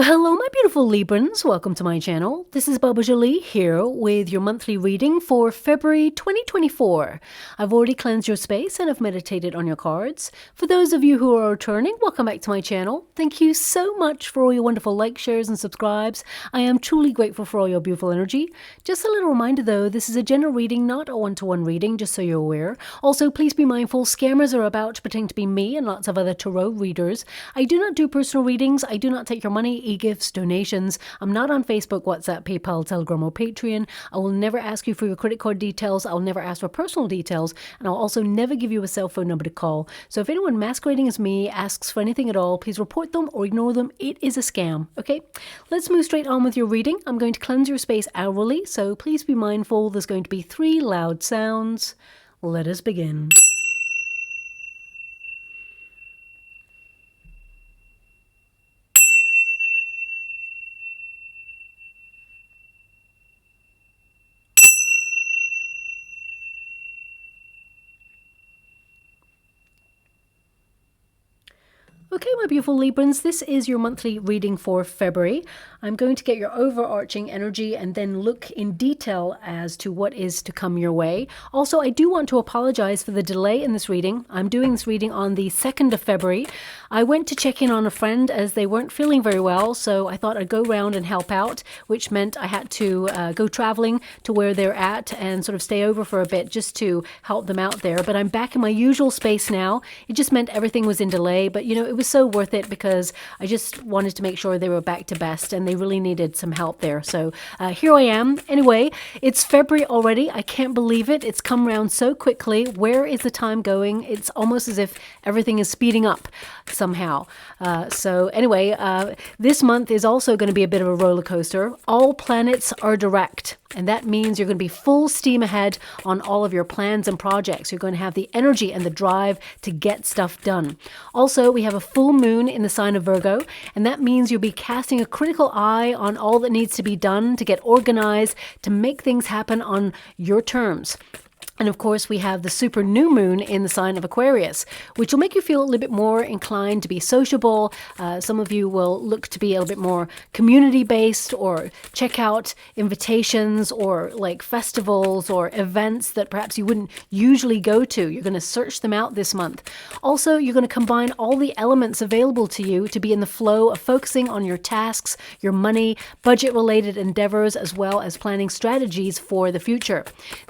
Well, hello, my beautiful Librans. Welcome to my channel. This is Baba Jolie here with your monthly reading for February 2024. I've already cleansed your space and have meditated on your cards. For those of you who are returning, welcome back to my channel. Thank you so much for all your wonderful likes, shares, and subscribes. I am truly grateful for all your beautiful energy. Just a little reminder though, this is a general reading, not a one-to-one reading, just so you're aware. Also, please be mindful, scammers are about to pretend to be me and lots of other tarot readers. I do not do personal readings. I do not take your money, e-gifts, donations. I'm not on Facebook, WhatsApp, PayPal, Telegram, or Patreon. I will never ask you for your credit card details. I'll never ask for personal details. And I'll also never give you a cell phone number to call. So if anyone masquerading as me asks for anything at all, please report them or ignore them. It is a scam, okay? Let's move straight on with your reading. I'm going to cleanse your space hourly, so please be mindful. There's going to be 3 loud sounds. Let us begin. Okay, my beautiful Librans, this is your monthly reading for February. I'm going to get your overarching energy and then look in detail as to what is to come your way. Also, I do want to apologize for the delay in this reading. I'm doing this reading on the 2nd of February. I went to check in on a friend as they weren't feeling very well, so I thought I'd go around and help out, which meant I had to go traveling to where they're at and sort of stay over for a bit just to help them out there. But I'm back in my usual space now. It just meant everything was in delay, but you know, it was so worth it because I just wanted to make sure they were back to best and they really needed some help there. So here I am. Anyway, it's February already. I can't believe it. It's come around so quickly. Where is the time going? It's almost as if everything is speeding up somehow. So anyway, this month is also going to be a bit of a roller coaster. All planets are direct. And that means you're going to be full steam ahead on all of your plans and projects. You're going to have the energy and the drive to get stuff done. Also, we have a full moon in the sign of Virgo, and that means you'll be casting a critical eye on all that needs to be done to get organized, to make things happen on your terms. And of course, we have the super new moon in the sign of Aquarius, which will make you feel a little bit more inclined to be sociable. Some of you will look to be a little bit more community-based or check out invitations or like festivals or events that perhaps you wouldn't usually go to. You're going to search them out this month. Also, you're going to combine all the elements available to you to be in the flow of focusing on your tasks, your money, budget-related endeavors, as well as planning strategies for the future.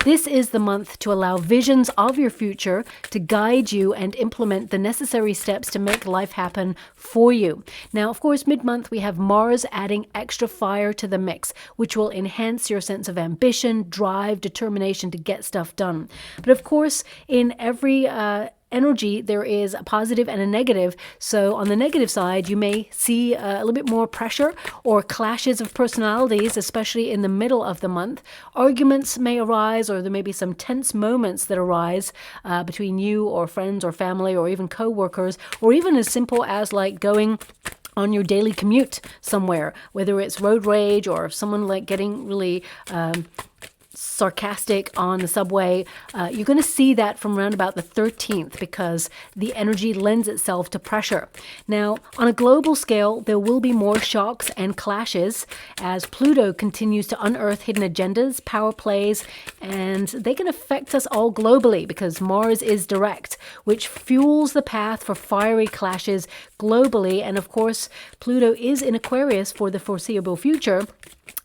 This is the month to allow visions of your future to guide you and implement the necessary steps to make life happen for you. Now, of course, mid-month we have Mars adding extra fire to the mix, which will enhance your sense of ambition, drive, determination to get stuff done. But of course, in every energy, there is a positive and a negative. So on the negative side, you may see a little bit more pressure or clashes of personalities, especially in the middle of the month. Arguments may arise, or there may be some tense moments that arise between you or friends or family or even co-workers, or even as simple as like going on your daily commute somewhere, whether it's road rage or someone like getting really sarcastic on the subway. You're going to see that from around about the 13th because the energy lends itself to pressure. Now, on a global scale, there will be more shocks and clashes as Pluto continues to unearth hidden agendas, power plays, and they can affect us all globally because Mars is direct, which fuels the path for fiery clashes globally. And of course, Pluto is in Aquarius for the foreseeable future.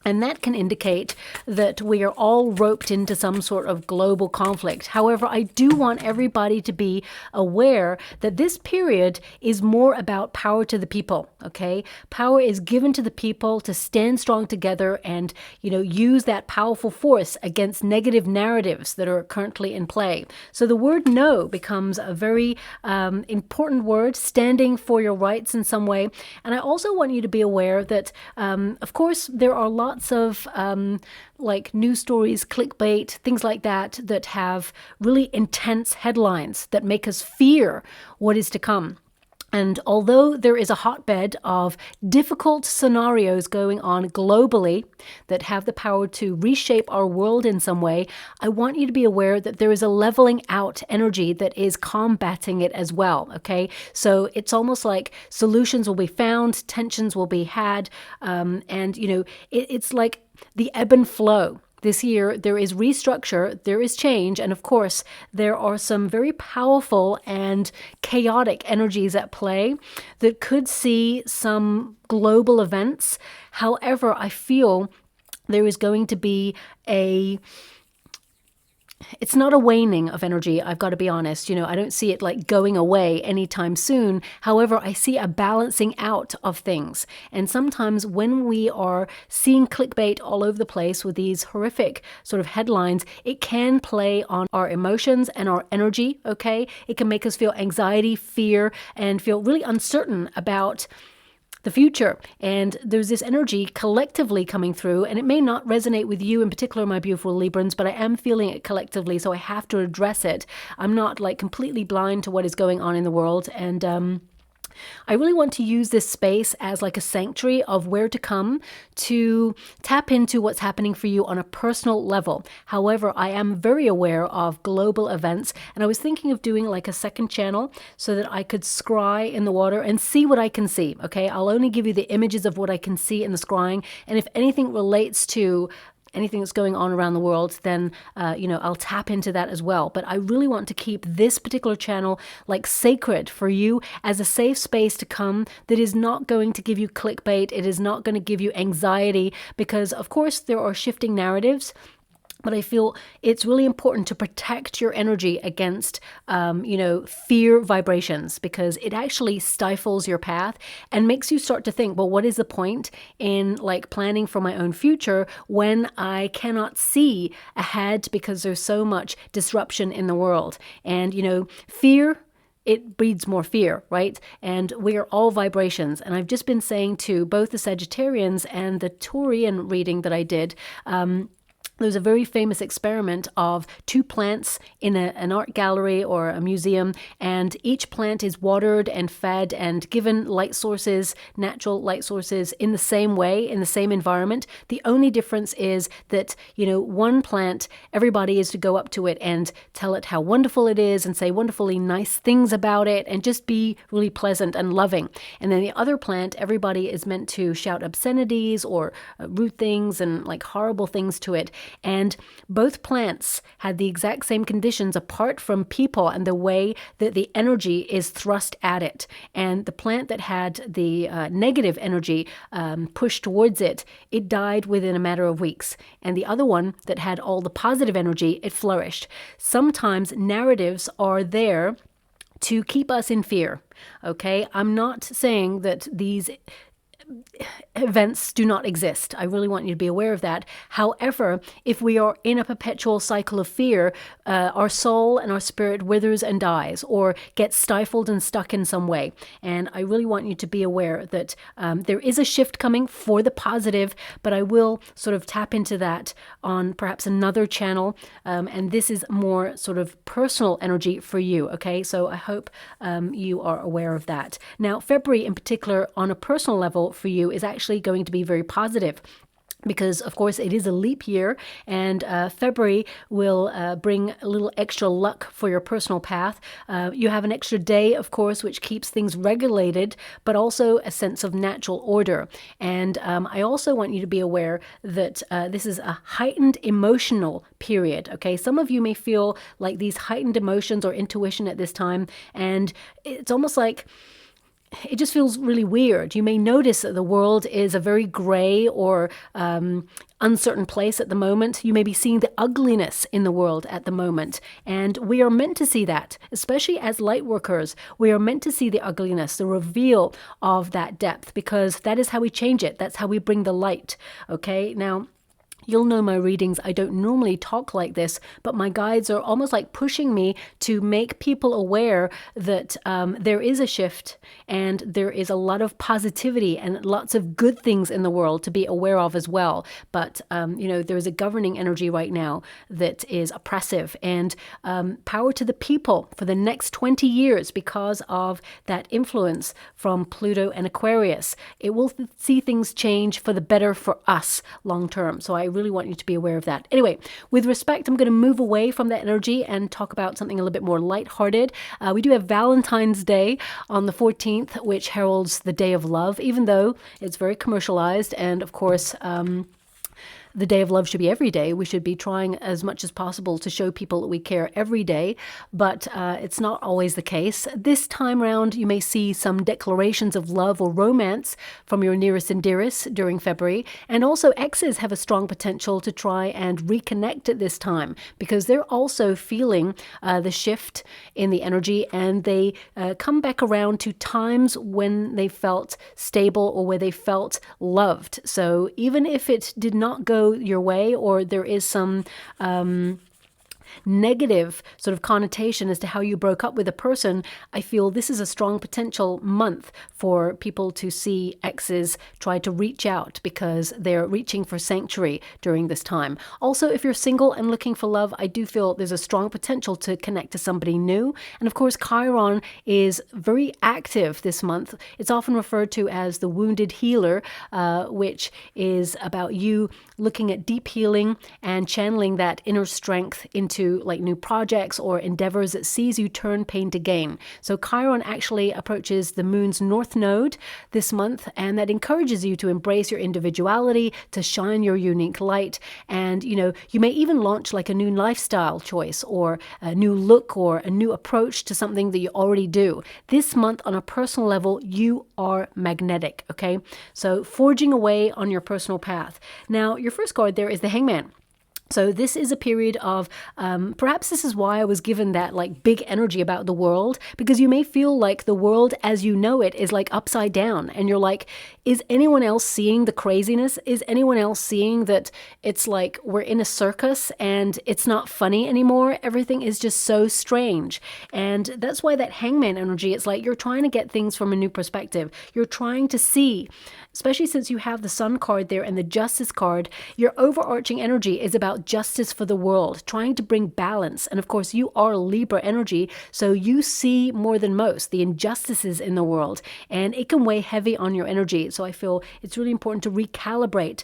And that can indicate that we are all roped into some sort of global conflict. However, I do want everybody to be aware that this period is more about power to the people, okay? Power is given to the people to stand strong together and, you know, use that powerful force against negative narratives that are currently in play. So the word no becomes a very important word, standing for your rights in some way. And I also want you to be aware that, of course, there are lots of like news stories, clickbait, things like that, that have really intense headlines that make us fear what is to come. And although there is a hotbed of difficult scenarios going on globally that have the power to reshape our world in some way, I want you to be aware that there is a leveling out energy that is combating it as well, okay? So it's almost like solutions will be found, tensions will be had, and, you know, it's like the ebb and flow. This year, there is restructure, there is change, and of course, there are some very powerful and chaotic energies at play that could see some global events. However, I feel there is going to be it's not a waning of energy, I've got to be honest. You know, I don't see it like going away anytime soon. However, I see a balancing out of things. And sometimes when we are seeing clickbait all over the place with these horrific sort of headlines, it can play on our emotions and our energy, okay? It can make us feel anxiety, fear, and feel really uncertain about the future. And there's this energy collectively coming through, and it may not resonate with you in particular, my beautiful Librans, but I am feeling it collectively, so I have to address it. I'm not like completely blind to what is going on in the world, and I really want to use this space as like a sanctuary of where to come to tap into what's happening for you on a personal level. However, I am very aware of global events, and I was thinking of doing like a second channel so that I could scry in the water and see what I can see, okay? I'll only give you the images of what I can see in the scrying, and if anything relates to anything that's going on around the world, then, you know, I'll tap into that as well. But I really want to keep this particular channel like sacred for you as a safe space to come that is not going to give you clickbait. It is not going to give you anxiety because, of course, there are shifting narratives. But I feel it's really important to protect your energy against, you know, fear vibrations, because it actually stifles your path and makes you start to think, well, what is the point in like planning for my own future when I cannot see ahead because there's so much disruption in the world? And, you know, fear, it breeds more fear, right? And we are all vibrations. And I've just been saying to both the Sagittarians and the Taurian reading that I did, there's a very famous experiment of two plants in an art gallery or a museum, and each plant is watered and fed and given light sources, natural light sources, in the same way, in the same environment. The only difference is that, you know, one plant, everybody is to go up to it and tell it how wonderful it is and say wonderfully nice things about it and just be really pleasant and loving. And then the other plant, everybody is meant to shout obscenities or rude things and like horrible things to it. And both plants had the exact same conditions apart from people and the way that the energy is thrust at it. And the plant that had the negative energy pushed towards it, it died within a matter of weeks. And the other one that had all the positive energy, it flourished. Sometimes narratives are there to keep us in fear, okay? I'm not saying that these events do not exist. I really want you to be aware of that. However, if we are in a perpetual cycle of fear, our soul and our spirit withers and dies or gets stifled and stuck in some way. And I really want you to be aware that there is a shift coming for the positive, but I will sort of tap into that on perhaps another channel. And this is more sort of personal energy for you, okay? So I hope you are aware of that. Now, February in particular, on a personal level for you, is actually going to be very positive, because of course it is a leap year, and February will bring a little extra luck for your personal path. You have an extra day, of course, which keeps things regulated, but also a sense of natural order. And I also want you to be aware that this is a heightened emotional period, okay? Some of you may feel like these heightened emotions or intuition at this time, and it's almost like it just feels really weird. You may notice that the world is a very gray or uncertain place at the moment. You may be seeing the ugliness in the world at the moment. And we are meant to see that, especially as light workers. We are meant to see the ugliness, the reveal of that depth, because that is how we change it. That's how we bring the light. Okay, now, You'll know my readings. I don't normally talk like this, but my guides are almost like pushing me to make people aware that there is a shift and there is a lot of positivity and lots of good things in the world to be aware of as well. But, there's a governing energy right now that is oppressive, and power to the people for the next 20 years because of that influence from Pluto and Aquarius. It will see things change for the better for us long term. So I really want you to be aware of that. Anyway, with respect, I'm going to move away from that energy and talk about something a little bit more lighthearted. We do have Valentine's Day on the 14th, which heralds the day of love, even though it's very commercialized. And of course, the day of love should be every day. We should be trying as much as possible to show people that we care every day, but it's not always the case. This time round, you may see some declarations of love or romance from your nearest and dearest during February, and also exes have a strong potential to try and reconnect at this time because they're also feeling the shift in the energy, and they come back around to times when they felt stable or where they felt loved. So even if it did not go your way, or there is some negative sort of connotation as to how you broke up with a person, I feel this is a strong potential month for people to see exes try to reach out because they're reaching for sanctuary during this time. Also, if you're single and looking for love, I do feel there's a strong potential to connect to somebody new. And of course, Chiron is very active this month. It's often referred to as the wounded healer, which is about you looking at deep healing and channeling that inner strength into like new projects or endeavors that sees you turn pain to gain. So Chiron actually approaches the moon's north node this month, and that encourages you to embrace your individuality, to shine your unique light. And, you may even launch like a new lifestyle choice or a new look or a new approach to something that you already do. This month, on a personal level, you are magnetic, okay? So forging away on your personal path. Now, your first card there is the Hangman. So this is a period of, perhaps this is why I was given that like big energy about the world, because you may feel like the world as you know it is like upside down, and you're like, is anyone else seeing the craziness? Is anyone else seeing that it's like we're in a circus and it's not funny anymore? Everything is just so strange. And that's why that Hangman energy, it's like you're trying to get things from a new perspective. You're trying to see, especially since you have the Sun card there and the Justice card, your overarching energy is about justice for the world, trying to bring balance. And of course, you are Libra energy, so you see more than most the injustices in the world, and it can weigh heavy on your energy. So I feel it's really important to recalibrate.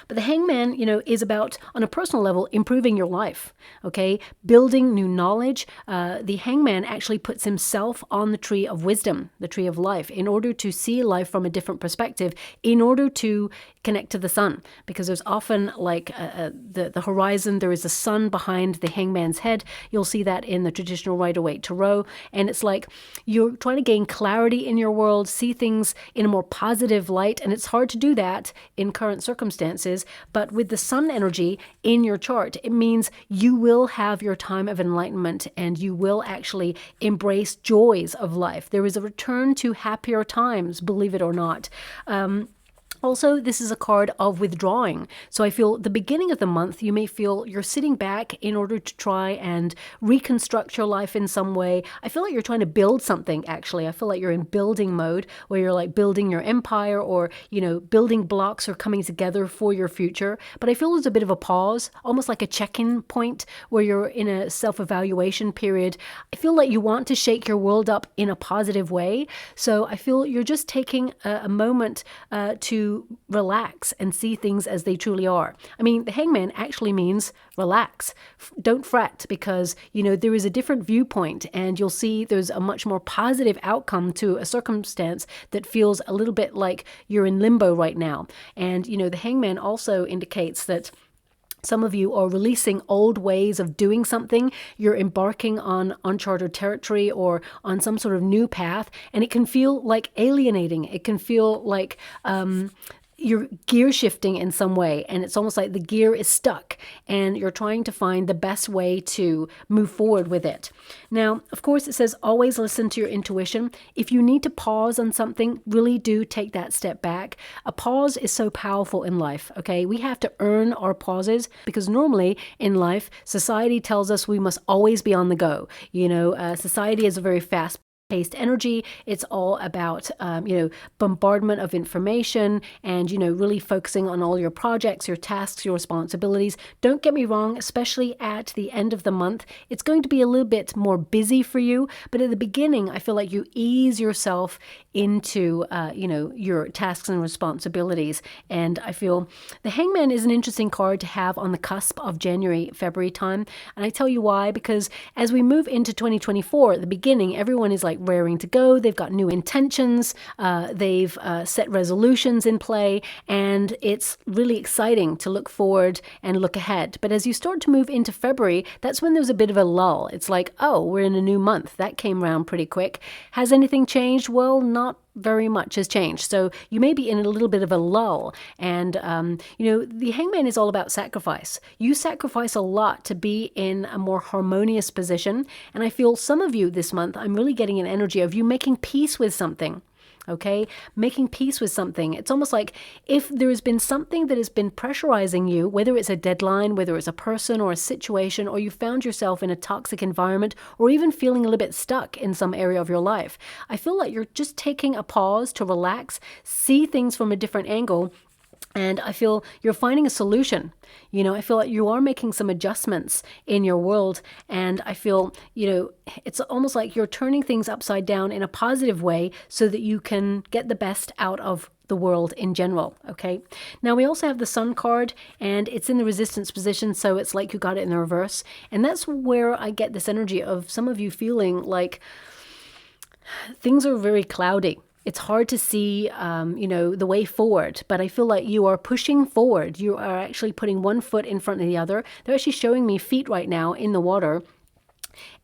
But the Hangman, is about, on a personal level, improving your life, okay? Building new knowledge. The Hangman actually puts himself on the tree of wisdom, the tree of life, in order to see life from a different perspective, in order to connect to the sun. Because there's often like the horizon, there is a sun behind the Hangman's head. You'll see that in the traditional Rider-Waite Tarot. And it's like you're trying to gain clarity in your world, see things in a more positive light. And it's hard to do that in current circumstances. But with the sun energy in your chart, it means you will have your time of enlightenment and you will actually embrace joys of life. There is a return to happier times, believe it or not. Also, this is a card of withdrawing. So I feel the beginning of the month, you may feel you're sitting back in order to try and reconstruct your life in some way. I feel like you're trying to build something, actually. I feel like you're in building mode, where you're like building your empire, or, building blocks are coming together for your future. But I feel there's a bit of a pause, almost like a check-in point where you're in a self-evaluation period. I feel like you want to shake your world up in a positive way. So I feel you're just taking a moment to relax and see things as they truly are. I mean, the Hangman actually means relax. Don't fret, because, there is a different viewpoint, and you'll see there's a much more positive outcome to a circumstance that feels a little bit like you're in limbo right now. And, the Hangman also indicates that some of you are releasing old ways of doing something. You're embarking on uncharted territory or on some sort of new path, and it can feel like alienating. It can feel like you're gear shifting in some way, and it's almost like the gear is stuck and you're trying to find the best way to move forward with it. Now, of course, it says always listen to your intuition. If you need to pause on something, really do take that step back. A pause is so powerful in life, okay? We have to earn our pauses, because normally in life, society tells us we must always be on the go. Society is a very fast paced energy. It's all about, bombardment of information and, really focusing on all your projects, your tasks, your responsibilities. Don't get me wrong, especially at the end of the month, it's going to be a little bit more busy for you. But at the beginning, I feel like you ease yourself into, your tasks and responsibilities. And I feel the Hangman is an interesting card to have on the cusp of January, February time. And I tell you why, because as we move into 2024, at the beginning, everyone is like raring to go. They've got new intentions. They've set resolutions in play, and it's really exciting to look forward and look ahead. But as you start to move into February, that's when there's a bit of a lull. It's like, oh, we're in a new month. That came around pretty quick. Has anything changed? Well, not very much has changed. So you may be in a little bit of a lull. And, the Hangman is all about sacrifice. You sacrifice a lot to be in a more harmonious position. And I feel some of you this month, I'm really getting an energy of you making peace with something. Okay, making peace with something. It's almost like if there has been something that has been pressurizing you, whether it's a deadline, whether it's a person or a situation, or you found yourself in a toxic environment, or even feeling a little bit stuck in some area of your life. I feel like you're just taking a pause to relax, see things from a different angle. And I feel you're finding a solution. I feel like you are making some adjustments in your world. And I feel, it's almost like you're turning things upside down in a positive way so that you can get the best out of the world in general. Okay. Now we also have the Sun card, and it's in the resistance position. So it's like you got it in the reverse. And that's where I get this energy of some of you feeling like things are very cloudy. It's hard to see, the way forward, but I feel like you are pushing forward. You are actually putting one foot in front of the other. They're actually showing me feet right now in the water.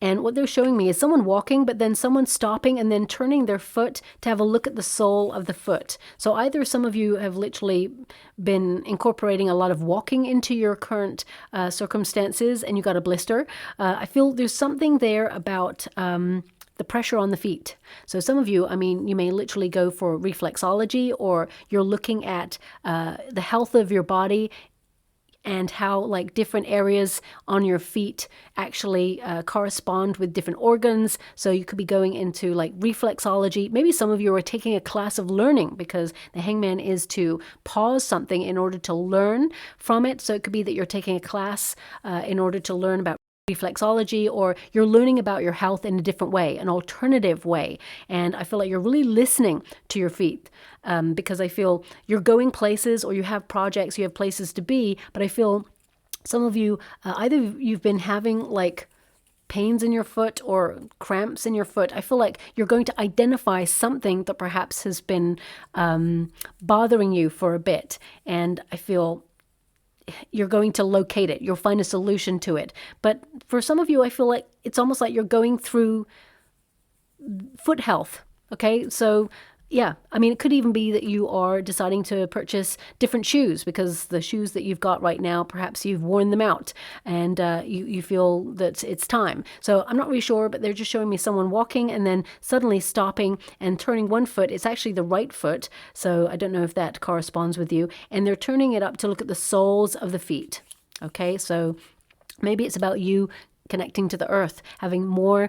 And what they're showing me is someone walking, but then someone stopping and then turning their foot to have a look at the sole of the foot. So either some of you have literally been incorporating a lot of walking into your current circumstances and you got a blister. I feel there's something there about the pressure on the feet. So some of you, you may literally go for reflexology, or you're looking at the health of your body and how like different areas on your feet actually correspond with different organs. So you could be going into like reflexology. Maybe some of you are taking a class of learning, because the Hangman is to pause something in order to learn from it. So it could be that you're taking a class in order to learn about reflexology, or you're learning about your health in a different way, an alternative way. And I feel like you're really listening to your feet, because I feel you're going places, or you have projects, you have places to be. But I feel some of you, either you've been having like pains in your foot or cramps in your foot. I feel like you're going to identify something that perhaps has been bothering you for a bit. And I feel you're going to locate it. You'll find a solution to it. But for some of you, I feel like it's almost like you're going through foot health. Okay. So yeah, it could even be that you are deciding to purchase different shoes, because the shoes that you've got right now, perhaps you've worn them out and you feel that it's time. So I'm not really sure, but they're just showing me someone walking and then suddenly stopping and turning one foot. It's actually the right foot. So I don't know if that corresponds with you. And they're turning it up to look at the soles of the feet. Okay, so maybe it's about you connecting to the earth, having more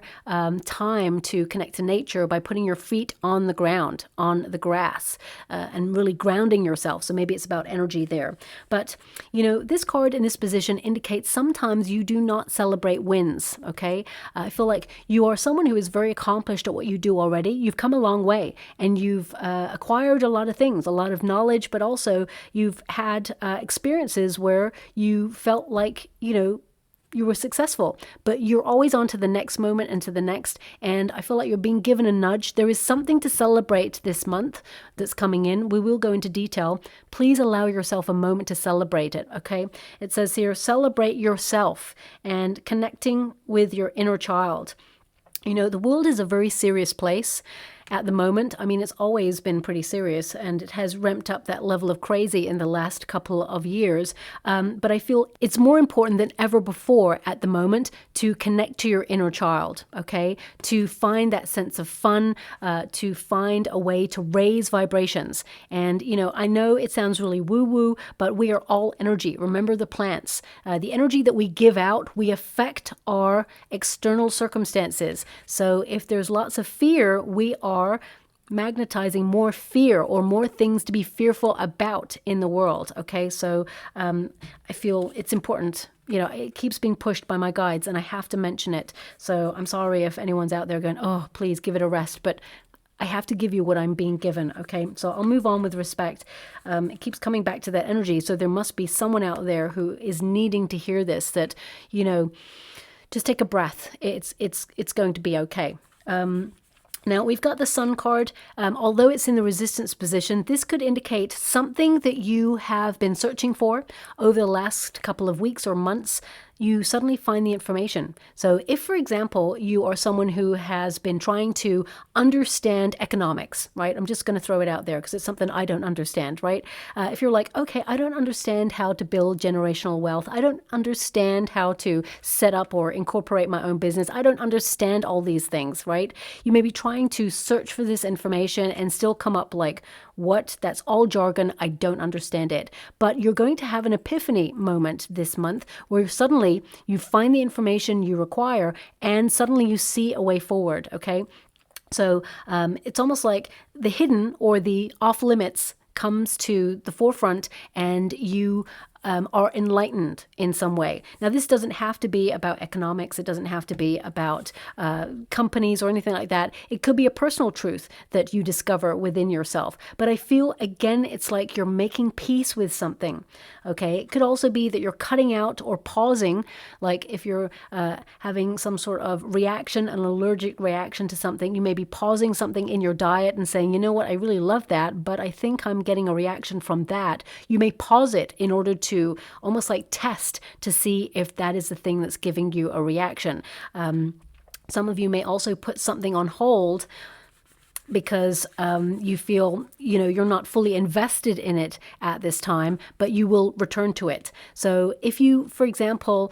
time to connect to nature by putting your feet on the ground, on the grass, and really grounding yourself. So maybe it's about energy there. But, this card in this position indicates sometimes you do not celebrate wins, okay? I feel like you are someone who is very accomplished at what you do already. You've come a long way, and you've acquired a lot of things, a lot of knowledge, but also you've had experiences where you felt like, you were successful, but you're always on to the next moment and to the next. And I feel like you're being given a nudge. There is something to celebrate this month that's coming in. We will go into detail. Please allow yourself a moment to celebrate it. Okay. It says here, celebrate yourself and connecting with your inner child. The world is a very serious place. at the moment. I mean, it's always been pretty serious, and it has ramped up that level of crazy in the last couple of years. But I feel it's more important than ever before at the moment to connect to your inner child, okay? To find that sense of fun, to find a way to raise vibrations. And, you know, I know it sounds really woo-woo, but we are all energy. Remember the plants. The energy that we give out, we affect our external circumstances. So if there's lots of fear, we are magnetizing more fear or more things to be fearful about in the world. Okay, so I feel it's important. You know, it keeps being pushed by my guides, and I have to mention it. So I'm sorry if anyone's out there going, oh, please give it a rest. But I have to give you what I'm being given, okay? So I'll move on with respect. It keeps coming back to that energy. So there must be someone out there who is needing to hear this, that, you know, just take a breath. It's going to be okay. Now, we've got the Sun card. Although it's in the resistance position, this could indicate something that you have been searching for over the last couple of weeks or months. You suddenly find the information. So if, for example, you are someone who has been trying to understand economics, right? I'm just going to throw it out there because it's something I don't understand, right? If you're like, okay, I don't understand how to build generational wealth. I don't understand how to set up or incorporate my own business. I don't understand all these things, right? You may be trying to search for this information and still come up like, what? That's all jargon. I don't understand it. But you're going to have an epiphany moment this month where suddenly you find the information you require and suddenly you see a way forward, okay? So it's almost like the hidden or the off limits comes to the forefront and you are enlightened in some way. Now, this doesn't have to be about economics. It doesn't have to be about companies or anything like that. It could be a personal truth that you discover within yourself. But I feel, again, it's like you're making peace with something, okay? It could also be that you're cutting out or pausing, like if you're having some sort of reaction, an allergic reaction to something, you may be pausing something in your diet and saying, you know what, I really love that, but I think I'm getting a reaction from that. You may pause it in order to almost like test to see if that is the thing that's giving you a reaction. Some of you may also put something on hold because you feel, you know, you're not fully invested in it at this time, but you will return to it. So if you, for example,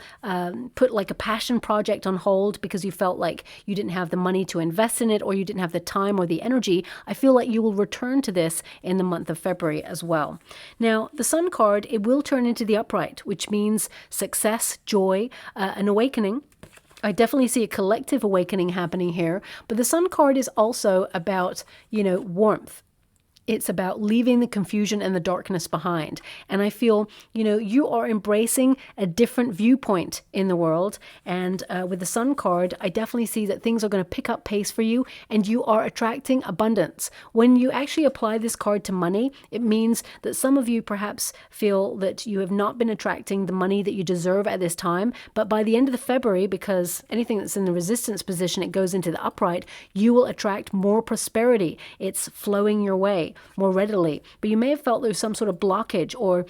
put like a passion project on hold because you felt like you didn't have the money to invest in it or you didn't have the time or the energy, I feel like you will return to this in the month of February as well. Now, the Sun card, it will turn into the upright, which means success, joy, an awakening. I definitely see a collective awakening happening here, but the Sun card is also about, you know, warmth. It's about leaving the confusion and the darkness behind. And I feel, you know, you are embracing a different viewpoint in the world. And with the Sun card, I definitely see that things are going to pick up pace for you and you are attracting abundance. When you actually apply this card to money, it means that some of you perhaps feel that you have not been attracting the money that you deserve at this time. But by the end of the February, because anything that's in the resistance position, it goes into the upright, you will attract more prosperity. It's flowing your way more readily. But you may have felt there's some sort of blockage, or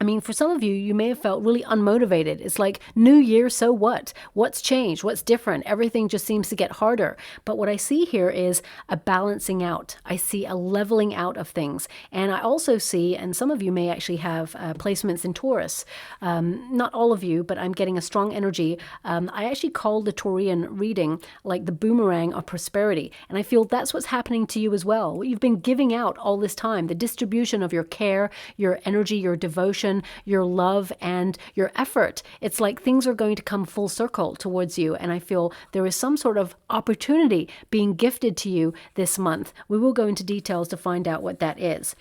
I mean, for some of you, you may have felt really unmotivated. It's like, new year, so what? What's changed? What's different? Everything just seems to get harder. But what I see here is a balancing out. I see a leveling out of things. And I also see, and some of you may actually have placements in Taurus. Not all of you, but I'm getting a strong energy. I actually call the Taurian reading like the boomerang of prosperity. And I feel that's what's happening to you as well. What you've been giving out all this time, the distribution of your care, your energy, your devotion, your love, and your effort. It's like things are going to come full circle towards you. And I feel there is some sort of opportunity being gifted to you this month. We will go into details to find out what that is.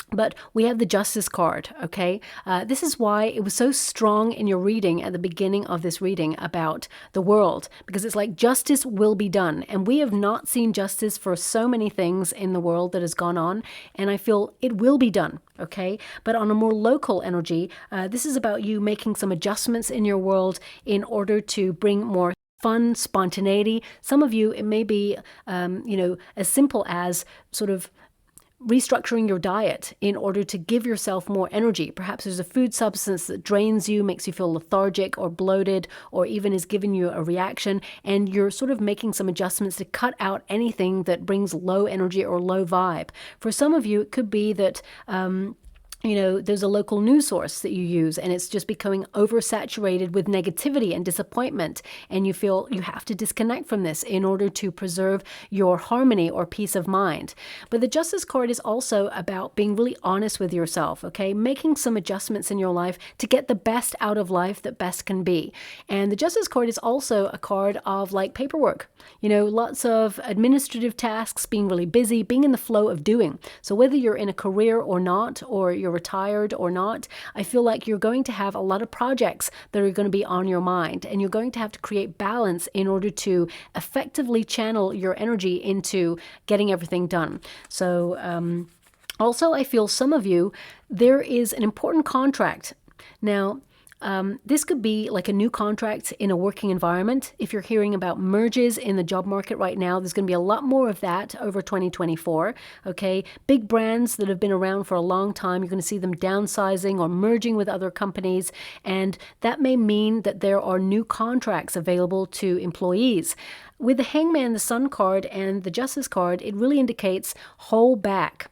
But we have the Justice card, okay? This is why it was so strong in your reading at the beginning of this reading about the world, because it's like justice will be done. And we have not seen justice for so many things in the world that has gone on. And I feel it will be done, okay? But on a more local energy, this is about you making some adjustments in your world in order to bring more fun, spontaneity. Some of you, it may be, as simple as sort of restructuring your diet in order to give yourself more energy. Perhaps there's a food substance that drains you, makes you feel lethargic or bloated, or even is giving you a reaction, and you're sort of making some adjustments to cut out anything that brings low energy or low vibe. For some of you, it could be that there's a local news source that you use and it's just becoming oversaturated with negativity and disappointment, and you feel you have to disconnect from this in order to preserve your harmony or peace of mind. But the Justice card is also about being really honest with yourself, okay? Making some adjustments in your life to get the best out of life that best can be. And the Justice card is also a card of like paperwork, lots of administrative tasks, being really busy, being in the flow of doing. So whether you're in a career or not, or you're retired or not, I feel like you're going to have a lot of projects that are going to be on your mind, and you're going to have to create balance in order to effectively channel your energy into getting everything done. So also, I feel some of you, there is an important contract. Now, this could be like a new contract in a working environment. If you're hearing about merges in the job market right now, there's going to be a lot more of that over 2024. Okay, big brands that have been around for a long time, you're going to see them downsizing or merging with other companies, and that may mean that there are new contracts available to employees. With the Hangman, the Sun card, and the Justice card, it really indicates hold back.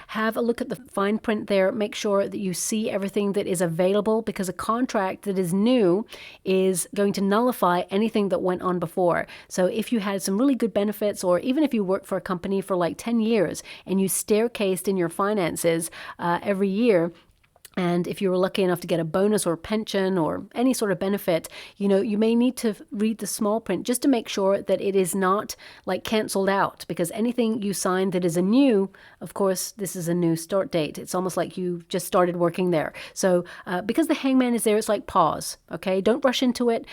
Have a look at the fine print there. Make sure that you see everything that is available, because a contract that is new is going to nullify anything that went on before. So if you had some really good benefits, or even if you worked for a company for like 10 years and you staircased in your finances every year, and if you were lucky enough to get a bonus or pension or any sort of benefit, you may need to read the small print just to make sure that it is not like canceled out, because anything you sign that is a new, of course, this is a new start date. It's almost like you just started working there. So because the Hangman is there, it's like pause, okay? Don't rush into it.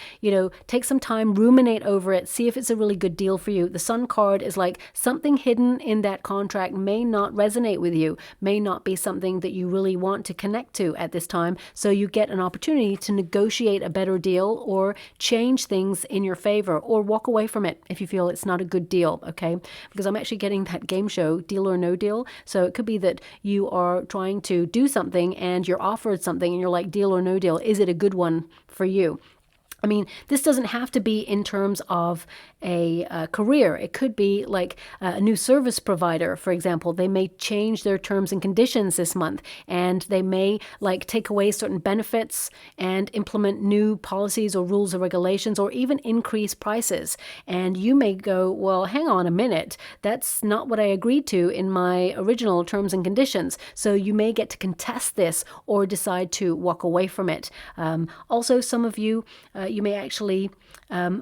Take some time, ruminate over it, see if it's a really good deal for you. The Sun card is like something hidden in that contract may not resonate with you, may not be something that you really want to connect to at this time, so you get an opportunity to negotiate a better deal or change things in your favor, or walk away from it if you feel it's not a good deal, okay? Because I'm actually getting that game show, Deal or No Deal. So it could be that you are trying to do something and you're offered something and you're like, deal or no deal, is it a good one for you? I mean, this doesn't have to be in terms of a career. It could be like a new service provider, for example. They may change their terms and conditions this month, and they may like take away certain benefits and implement new policies or rules or regulations, or even increase prices. And you may go, well, hang on a minute, that's not what I agreed to in my original terms and conditions. So you may get to contest this or decide to walk away from it. Also, some of you, you may actually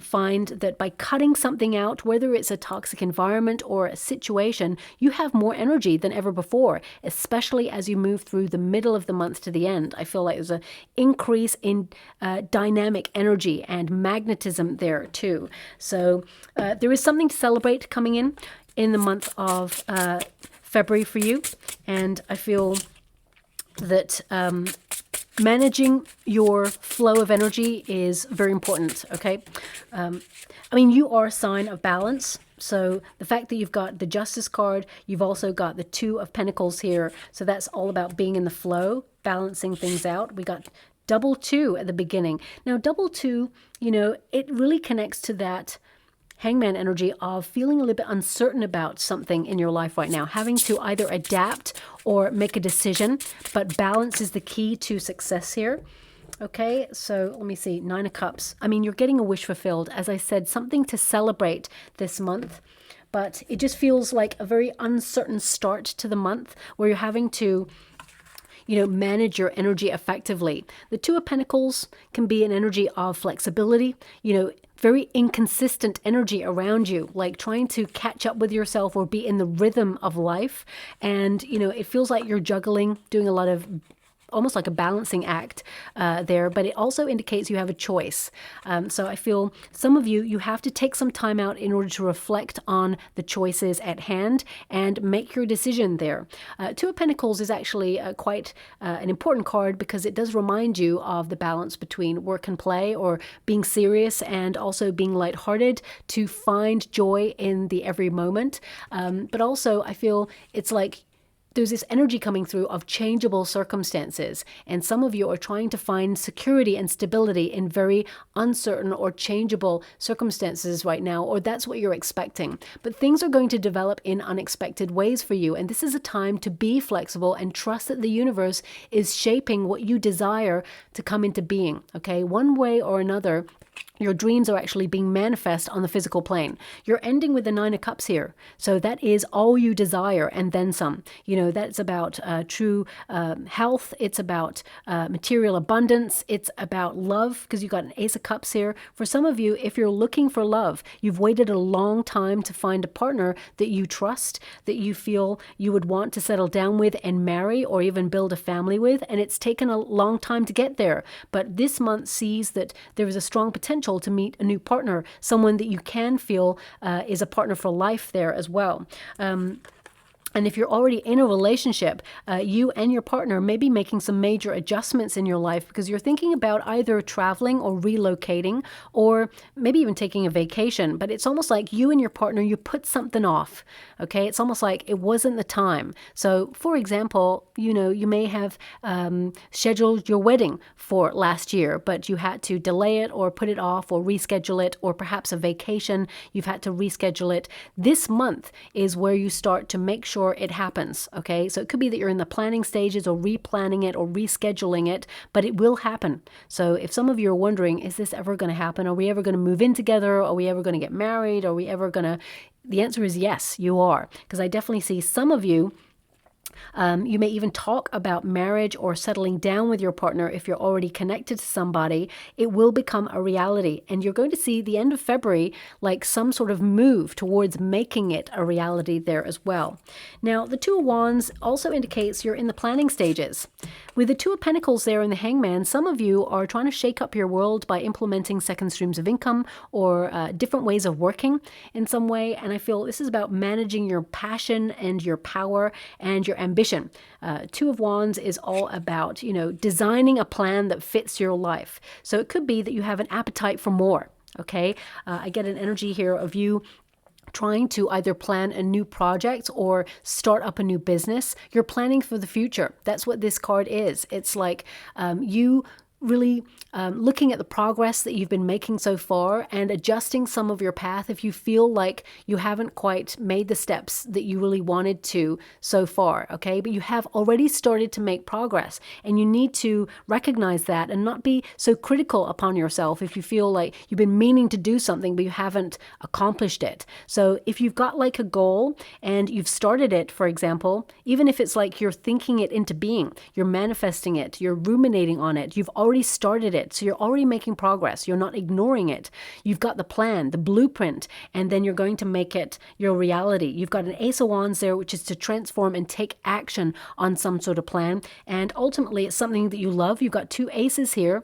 find that by cutting something out, whether it's a toxic environment or a situation, you have more energy than ever before, especially as you move through the middle of the month to the end. I feel like there's an increase in dynamic energy and magnetism there too. So there is something to celebrate coming in the month of February for you, and I feel that managing your flow of energy is very important, okay? I mean, you are a sign of balance. So the fact that you've got the Justice card, you've also got the Two of Pentacles here. So that's all about being in the flow, balancing things out. We got double two at the beginning. Now, double two, it really connects to that Hangman energy of feeling a little bit uncertain about something in your life right now, having to either adapt or make a decision, but balance is the key to success here. Okay, so let me see, 9 of Cups. I mean, you're getting a wish fulfilled. As I said, something to celebrate this month, but it just feels like a very uncertain start to the month where you're having to manage your energy effectively. The Two of Pentacles can be an energy of flexibility, very inconsistent energy around you, like trying to catch up with yourself or be in the rhythm of life. And, it feels like you're juggling, doing a lot of almost like a balancing act there, but it also indicates you have a choice. So I feel some of you, you have to take some time out in order to reflect on the choices at hand and make your decision there. Two of Pentacles is actually quite an important card because it does remind you of the balance between work and play, or being serious and also being lighthearted, to find joy in the every moment. But also I feel it's like there's this energy coming through of changeable circumstances, and some of you are trying to find security and stability in very uncertain or changeable circumstances right now, or that's what you're expecting. But things are going to develop in unexpected ways for you, and this is a time to be flexible and trust that the universe is shaping what you desire to come into being, okay? One way or another, your dreams are actually being manifest on the physical plane. You're ending with the Nine of Cups here. So that is all you desire and then some. You know, that's about true health. It's about material abundance. It's about love, because you've got an Ace of Cups here. For some of you, if you're looking for love, you've waited a long time to find a partner that you trust, that you feel you would want to settle down with and marry, or even build a family with. And it's taken a long time to get there. But this month sees that there is a strong potential to meet a new partner, someone that you can feel is a partner for life there as well. And if you're already in a relationship, you and your partner may be making some major adjustments in your life, because you're thinking about either traveling or relocating, or maybe even taking a vacation. But it's almost like you and your partner, you put something off, okay? It's almost like it wasn't the time. So, for example, you know, you may have scheduled your wedding for last year, but you had to delay it or put it off or reschedule it, or perhaps a vacation, you've had to reschedule it. This month is where you start to make sure it happens, okay? So it could be that you're in the planning stages or replanning it or rescheduling it, but it will happen. So if some of you are wondering, is this ever going to happen? Are we ever going to move in together? Are we ever going to get married? Are we ever going to... The answer is yes, you are. Because I definitely see some of you, you may even talk about marriage or settling down with your partner. If you're already connected to somebody, it will become a reality. And you're going to see the end of February like some sort of move towards making it a reality there as well. Now, the Two of Wands also indicates you're in the planning stages. With the Two of Pentacles there in the Hangman, some of you are trying to shake up your world by implementing second streams of income, or different ways of working in some way. And I feel this is about managing your passion and your power and your ambition. Two of Wands is all about, you know, designing a plan that fits your life. So it could be that you have an appetite for more, okay? I get an energy here of you trying to either plan a new project or start up a new business. You're planning for the future. That's what this card is. It's like you really looking at the progress that you've been making so far and adjusting some of your path if you feel like you haven't quite made the steps that you really wanted to so far, okay? But you have already started to make progress, and you need to recognize that and not be so critical upon yourself if you feel like you've been meaning to do something but you haven't accomplished it. So if you've got like a goal and you've started it, for example, even if it's like you're thinking it into being, you're manifesting it, you're ruminating on it, you've already started it, so you're already making progress. You're not ignoring it. You've got the plan, the blueprint, and then you're going to make it your reality. You've got an Ace of Wands there, which is to transform and take action on some sort of plan, and ultimately it's something that you love. You've got two aces here.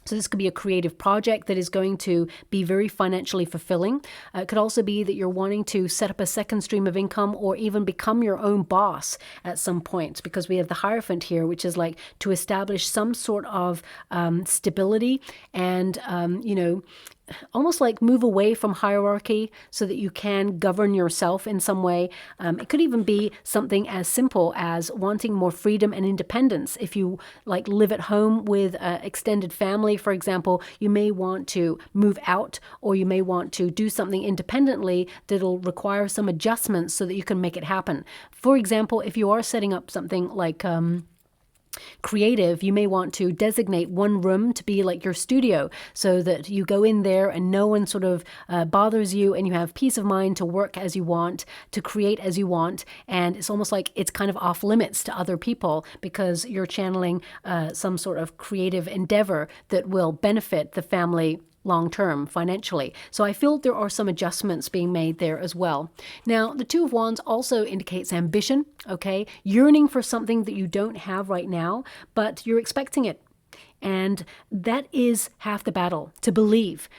So this could be a creative project that is going to be very financially fulfilling. It could also be that you're wanting to set up a second stream of income, or even become your own boss at some point, because we have the Hierophant here, which is like to establish some sort of stability and, you know, almost like move away from hierarchy so that you can govern yourself in some way. It could even be something as simple as wanting more freedom and independence. If you like live at home with an extended family, for example, you may want to move out, or you may want to do something independently that'll require some adjustments so that you can make it happen. For example, if you are setting up something like creative, you may want to designate one room to be like your studio, so that you go in there and no one sort of bothers you, and you have peace of mind to work as you want, to create as you want. And it's almost like it's kind of off limits to other people, because you're channeling some sort of creative endeavor that will benefit the family long term financially. So I feel there are some adjustments being made there as well. Now, the Two of Wands also indicates ambition, okay? Yearning for something that you don't have right now, but you're expecting it. And that is half the battle, to believe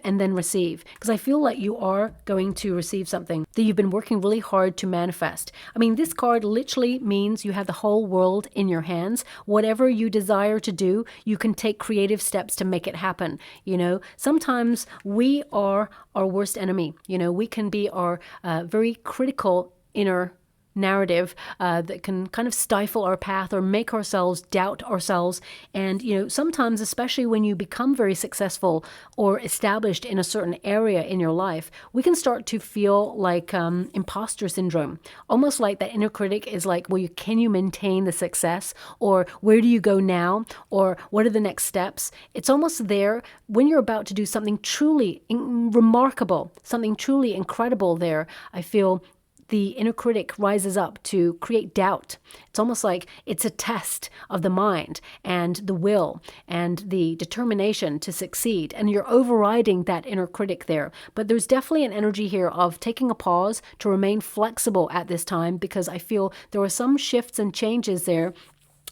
and then receive. Because I feel like you are going to receive something that you've been working really hard to manifest. I mean, this card literally means you have the whole world in your hands. Whatever you desire to do, you can take creative steps to make it happen. You know, sometimes we are our worst enemy. You know, we can be our very critical inner narrative that can kind of stifle our path or make ourselves doubt ourselves. And, you know, sometimes, especially when you become very successful or established in a certain area in your life, we can start to feel like imposter syndrome, almost like that inner critic is like, well, can you maintain the success? Or where do you go now? Or what are the next steps? It's almost there when you're about to do something truly remarkable, something truly incredible there. I feel the inner critic rises up to create doubt. It's almost like it's a test of the mind and the will and the determination to succeed. And you're overriding that inner critic there. But there's definitely an energy here of taking a pause to remain flexible at this time, because I feel there are some shifts and changes there.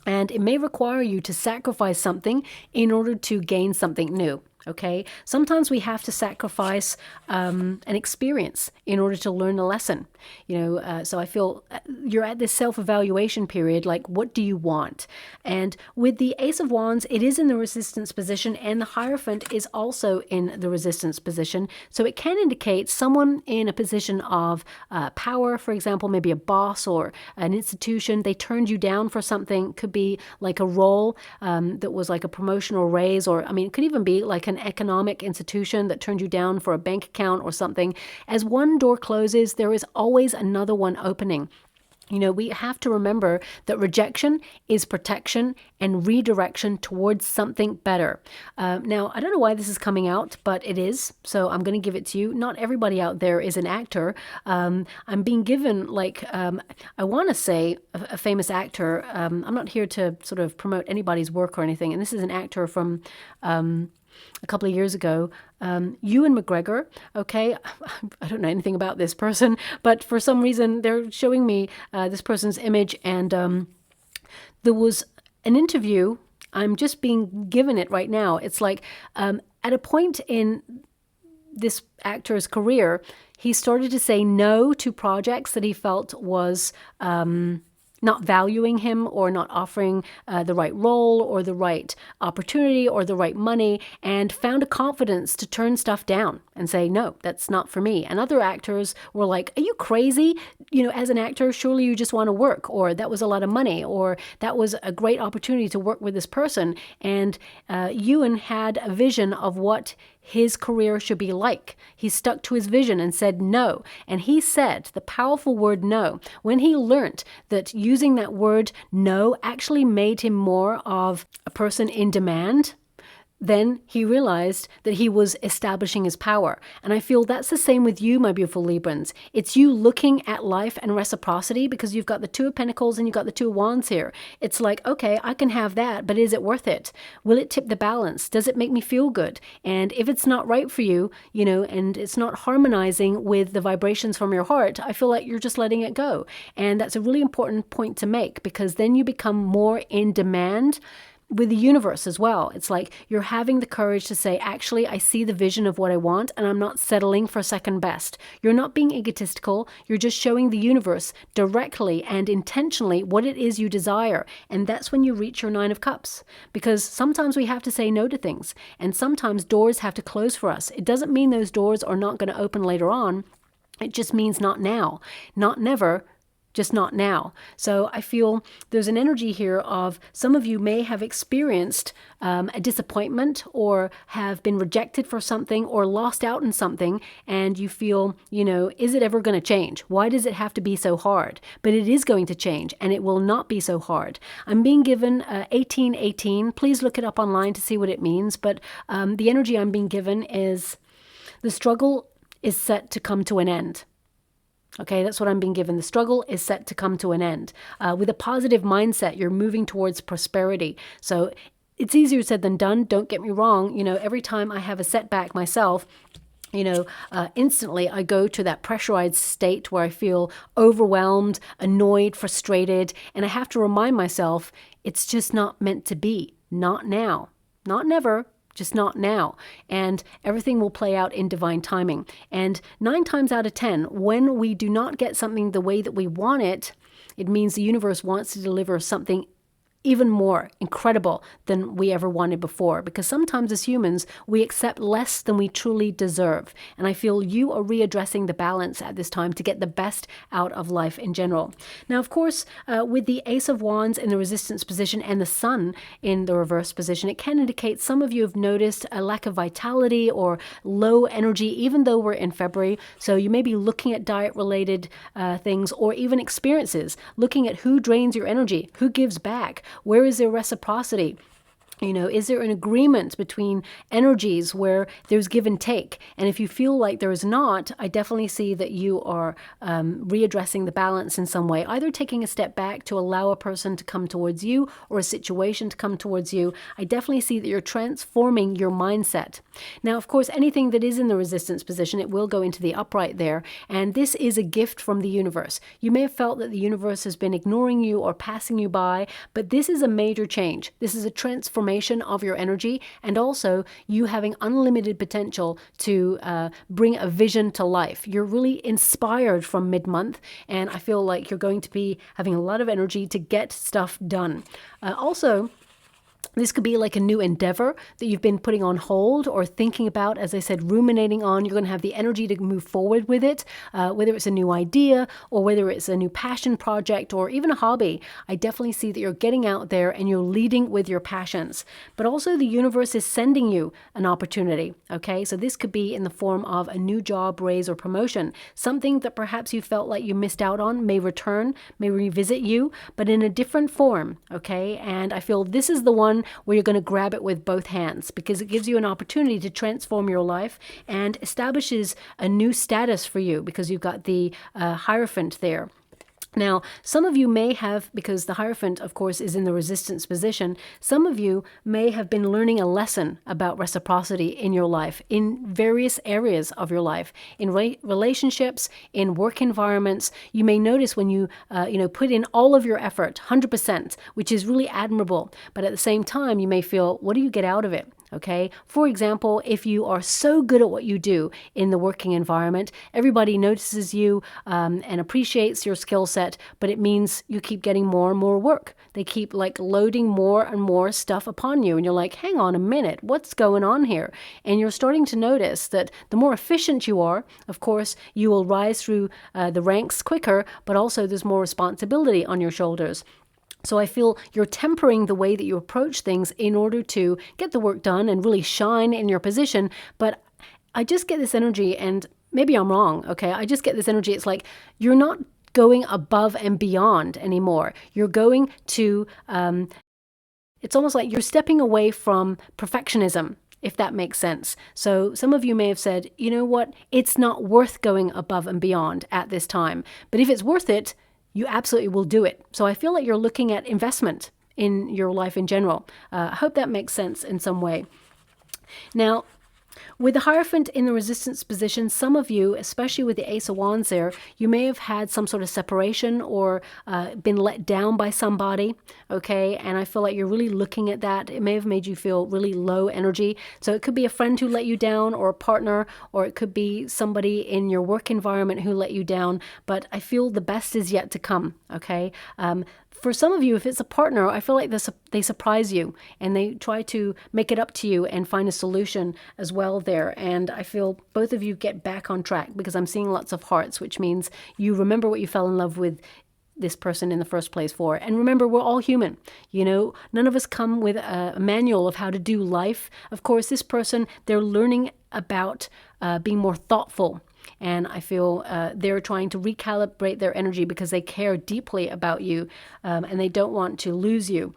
And it may require you to sacrifice something in order to gain something new. Okay, sometimes we have to sacrifice an experience in order to learn a lesson. You know, so I feel you're at this self-evaluation period, like, what do you want? And with the Ace of Wands, it is in the resistance position, and the Hierophant is also in the resistance position. So it can indicate someone in a position of power, for example, maybe a boss or an institution. They turned you down for something. Could be like a role that was like a promotion or raise, or I mean, it could even be like an economic institution that turned you down for a bank account or something. As one door closes, there is always another one opening. You know, we have to remember that rejection is protection and redirection towards something better. Now, I don't know why this is coming out, but it is. So I'm going to give it to you. Not everybody out there is an actor. I'm being given, like, I want to say a famous actor. I'm not here to sort of promote anybody's work or anything. And this is an actor from a couple of years ago, Ewan McGregor. Okay, I don't know anything about this person, but for some reason they're showing me this person's image, and there was an interview. I'm just being given it right now. It's like at a point in this actor's career, he started to say no to projects that he felt was not valuing him or not offering the right role or the right opportunity or the right money, and found a confidence to turn stuff down and say, no, that's not for me. And other actors were like, are you crazy? You know, as an actor, surely you just want to work, or that was a lot of money, or that was a great opportunity to work with this person. And Ewan had a vision of what his career should be like. He stuck to his vision and said no. And he said the powerful word no. When he learnt that using that word no actually made him more of a person in demand, then he realized that he was establishing his power. And I feel that's the same with you, my beautiful Librans. It's you looking at life and reciprocity, because you've got the Two of Pentacles and you've got the Two of Wands here. It's like, okay, I can have that, but is it worth it? Will it tip the balance? Does it make me feel good? And if it's not right for you, you know, and it's not harmonizing with the vibrations from your heart, I feel like you're just letting it go. And that's a really important point to make, because then you become more in demand with the universe as well. It's like you're having the courage to say, actually, I see the vision of what I want, and I'm not settling for second best. You're not being egotistical. You're just showing the universe directly and intentionally what it is you desire. And that's when you reach your Nine of Cups. Because sometimes we have to say no to things, and sometimes doors have to close for us. It doesn't mean those doors are not going to open later on. It just means not now, not never, just not now. So I feel there's an energy here of some of you may have experienced a disappointment, or have been rejected for something, or lost out in something, and you feel, you know, is it ever going to change? Why does it have to be so hard? But it is going to change, and it will not be so hard. I'm being given 1818. Please look it up online to see what it means. But the energy I'm being given is the struggle is set to come to an end. Okay, that's what I'm being given. The struggle is set to come to an end. With a positive mindset, you're moving towards prosperity. So it's easier said than done. Don't get me wrong. Every time I have a setback myself, instantly I go to that pressurized state where I feel overwhelmed, annoyed, frustrated, and I have to remind myself it's just not meant to be. Not now. Not never. Just not now. And everything will play out in divine timing. And 9 times out of 10, when we do not get something the way that we want it, it means the universe wants to deliver something even more incredible than we ever wanted before. Because sometimes as humans, we accept less than we truly deserve. And I feel you are readdressing the balance at this time to get the best out of life in general. Now, of course, with the Ace of Wands in the resistance position and the Sun in the reverse position, it can indicate some of you have noticed a lack of vitality or low energy, even though we're in February. So you may be looking at diet-related things or even experiences, looking at who drains your energy, who gives back. Where is there reciprocity? Is there an agreement between energies where there's give and take? And if you feel like there is not, I definitely see that you are readdressing the balance in some way, either taking a step back to allow a person to come towards you or a situation to come towards you. I definitely see that you're transforming your mindset. Now, of course, anything that is in the resistance position, it will go into the upright there. And this is a gift from the universe. You may have felt that the universe has been ignoring you or passing you by, but this is a major change. This is a transformation of your energy, and also you having unlimited potential to bring a vision to life. You're really inspired from mid-month, and I feel like you're going to be having a lot of energy to get stuff done. Also, this could be like a new endeavor that you've been putting on hold or thinking about, as I said, ruminating on. You're going to have the energy to move forward with it, whether it's a new idea or whether it's a new passion project or even a hobby. I definitely see that you're getting out there and you're leading with your passions. But also the universe is sending you an opportunity, okay? So this could be in the form of a new job, raise, or promotion. Something that perhaps you felt like you missed out on may return, may revisit you, but in a different form, okay? And I feel this is the one where you're going to grab it with both hands, because it gives you an opportunity to transform your life and establishes a new status for you, because you've got the Hierophant there. Now, some of you may have, because the Hierophant, of course, is in the resistance position, some of you may have been learning a lesson about reciprocity in your life, in various areas of your life, in relationships, in work environments. You may notice when you, put in all of your effort, 100%, which is really admirable. But at the same time, you may feel, what do you get out of it? Okay. For example, if you are so good at what you do in the working environment, everybody notices you and appreciates your skill set, but it means you keep getting more and more work. They keep loading more and more stuff upon you. And you're like, hang on a minute, what's going on here? And you're starting to notice that the more efficient you are, of course, you will rise through the ranks quicker, but also there's more responsibility on your shoulders. So I feel you're tempering the way that you approach things in order to get the work done and really shine in your position. But I just get this energy, and maybe I'm wrong, okay? I just get this energy. It's like you're not going above and beyond anymore. You're going to, it's almost like you're stepping away from perfectionism, if that makes sense. So some of you may have said, you know what? It's not worth going above and beyond at this time. But if it's worth it, you absolutely will do it. So I feel like you're looking at investment in your life in general. I hope that makes sense in some way. Now, with the Hierophant in the resistance position, some of you, especially with the Ace of Wands there, you may have had some sort of separation or been let down by somebody, okay? And I feel like you're really looking at that. It may have made you feel really low energy. So it could be a friend who let you down, or a partner, or it could be somebody in your work environment who let you down. But I feel the best is yet to come, okay? For some of you, if it's a partner, I feel like they surprise you and they try to make it up to you and find a solution as well there. And I feel both of you get back on track, because I'm seeing lots of hearts, which means you remember what you fell in love with this person in the first place for. And remember, we're all human. None of us come with a manual of how to do life. Of course, this person, they're learning about being more thoughtful. And I feel they're trying to recalibrate their energy because they care deeply about you and they don't want to lose you.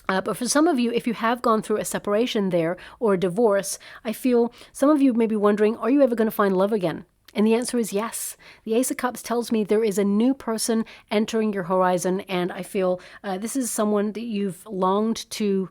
But for some of you, if you have gone through a separation there or a divorce, I feel some of you may be wondering, are you ever going to find love again? And the answer is yes. The Ace of Cups tells me there is a new person entering your horizon, and I feel this is someone that you've longed to,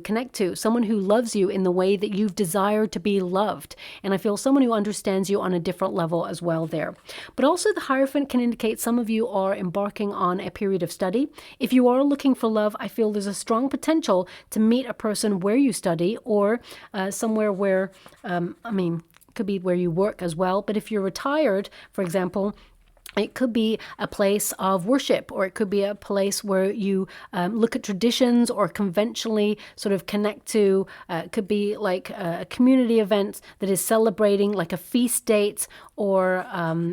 connect to, someone who loves you in the way that you've desired to be loved. And I feel someone who understands you on a different level as well there. But also the Hierophant can indicate some of you are embarking on a period of study. If you are looking for love, I feel there's a strong potential to meet a person where you study, or somewhere where, could be where you work as well. But if you're retired, for example, it could be a place of worship, or it could be a place where you look at traditions or conventionally sort of connect to. It could be like a community event that is celebrating like a feast date, or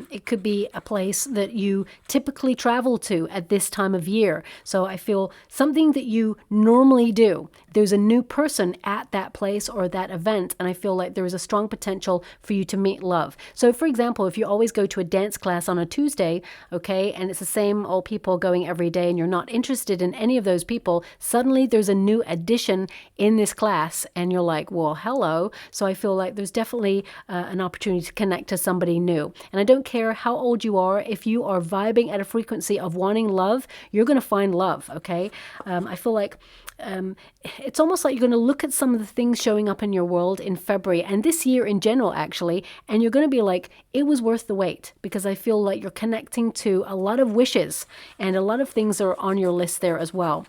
it could be a place that you typically travel to at this time of year. So I feel something that you normally do, there's a new person at that place or that event, and I feel like there is a strong potential for you to meet love. So for example, if you always go to a dance class on a Tuesday, okay, and it's the same old people going every day and you're not interested in any of those people, suddenly there's a new addition in this class and you're like, well, hello. So I feel like there's definitely an opportunity to connect to somebody new. And I don't care how old you are, if you are vibing at a frequency of wanting love, you're going to find love, okay? I feel like it's almost like you're going to look at some of the things showing up in your world in February and this year in general, actually, and you're going to be like, it was worth the wait, because I feel like you're connecting to a lot of wishes and a lot of things are on your list there as well.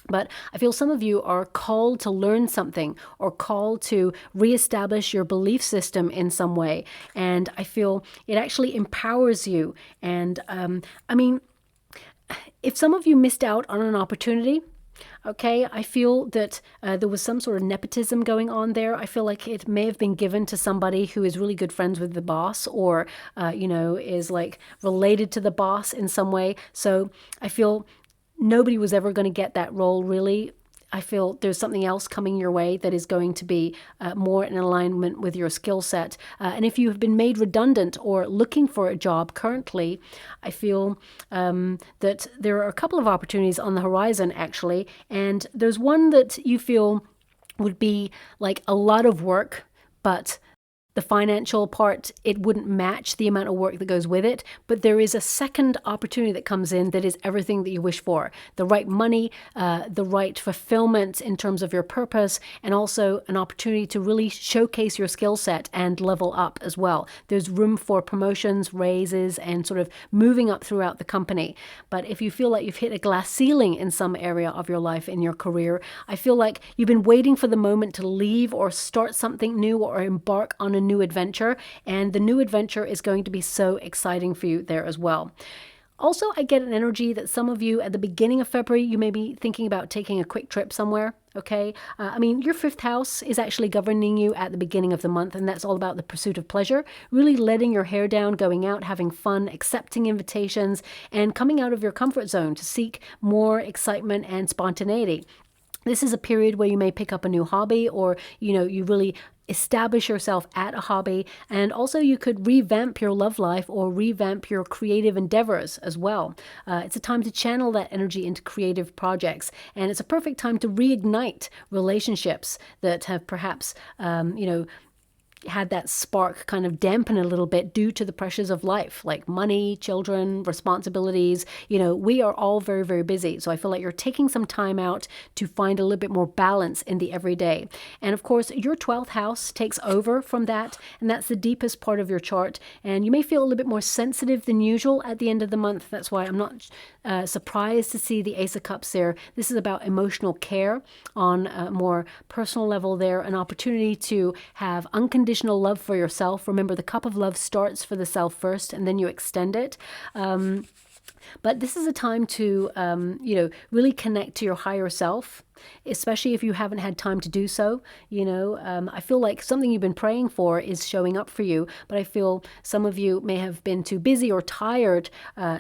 But I feel some of you are called to learn something, or called to reestablish your belief system in some way. And I feel it actually empowers you. And if some of you missed out on an opportunity, okay, I feel that there was some sort of nepotism going on there. I feel like it may have been given to somebody who is really good friends with the boss, or, is like related to the boss in some way. So I feel nobody was ever going to get that role, really. I feel there's something else coming your way that is going to be more in alignment with your skill set. And if you have been made redundant or looking for a job currently, I feel that there are a couple of opportunities on the horizon, actually. And there's one that you feel would be like a lot of work, but the financial part, it wouldn't match the amount of work that goes with it. But there is a second opportunity that comes in that is everything that you wish for. The right money, the right fulfillment in terms of your purpose, and also an opportunity to really showcase your skill set and level up as well. There's room for promotions, raises, and sort of moving up throughout the company. But if you feel like you've hit a glass ceiling in some area of your life, in your career, I feel like you've been waiting for the moment to leave or start something new or embark on a new adventure, and the new adventure is going to be so exciting for you there as well. Also, I get an energy that some of you at the beginning of February, you may be thinking about taking a quick trip somewhere, okay? Your fifth house is actually governing you at the beginning of the month, and that's all about the pursuit of pleasure, really letting your hair down, going out, having fun, accepting invitations, and coming out of your comfort zone to seek more excitement and spontaneity. This is a period where you may pick up a new hobby, or, you really establish yourself at a hobby. And also you could revamp your love life or revamp your creative endeavors as well. It's a time to channel that energy into creative projects. And it's a perfect time to reignite relationships that have perhaps, had that spark kind of dampen a little bit due to the pressures of life, like money, children, responsibilities. We are all very, very busy. So I feel like you're taking some time out to find a little bit more balance in the everyday. And of course, your 12th house takes over from that, and that's the deepest part of your chart. And you may feel a little bit more sensitive than usual at the end of the month. That's why I'm not surprised to see the Ace of Cups there. This is about emotional care on a more personal level there, an opportunity to have unconditional love for yourself. Remember, the cup of love starts for the self first, and then you extend it. But this is a time to, really connect to your higher self, especially if you haven't had time to do so. I feel like something you've been praying for is showing up for you, but I feel some of you may have been too busy or tired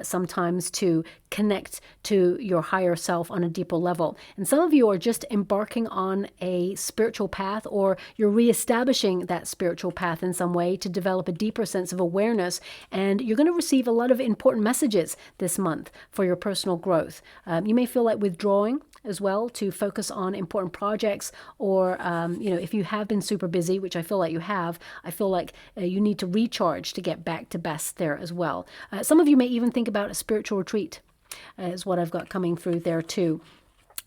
sometimes to connect to your higher self on a deeper level. And some of you are just embarking on a spiritual path, or you're reestablishing that spiritual path in some way to develop a deeper sense of awareness. And you're going to receive a lot of important messages this month for your personal growth. You may feel like withdrawing as well to focus on important projects, or, if you have been super busy, which I feel like you have, I feel like you need to recharge to get back to best there as well. Some of you may even think about a spiritual retreat, is what I've got coming through there too.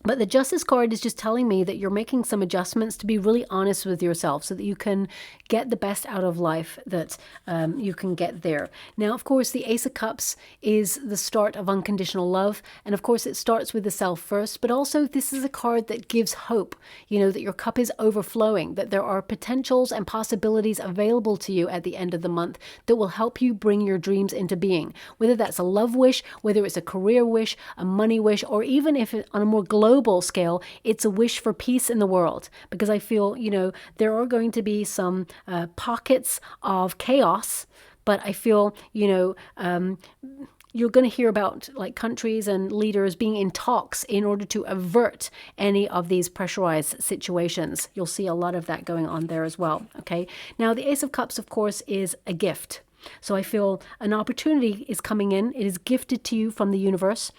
But the Justice card is just telling me that you're making some adjustments to be really honest with yourself so that you can get the best out of life that you can get there. Now, of course, the Ace of Cups is the start of unconditional love. And of course, it starts with the self first. But also, this is a card that gives hope, that your cup is overflowing, that there are potentials and possibilities available to you at the end of the month that will help you bring your dreams into being. Whether that's a love wish, whether it's a career wish, a money wish, or even if on a more global scale, it's a wish for peace in the world. Because I feel, there are going to be some pockets of chaos, but I feel, you're going to hear about like countries and leaders being in talks in order to avert any of these pressurized situations. You'll see a lot of that going on there as well. Okay. Now, the Ace of Cups, of course, is a gift. So I feel an opportunity is coming in. It is gifted to you from the universe.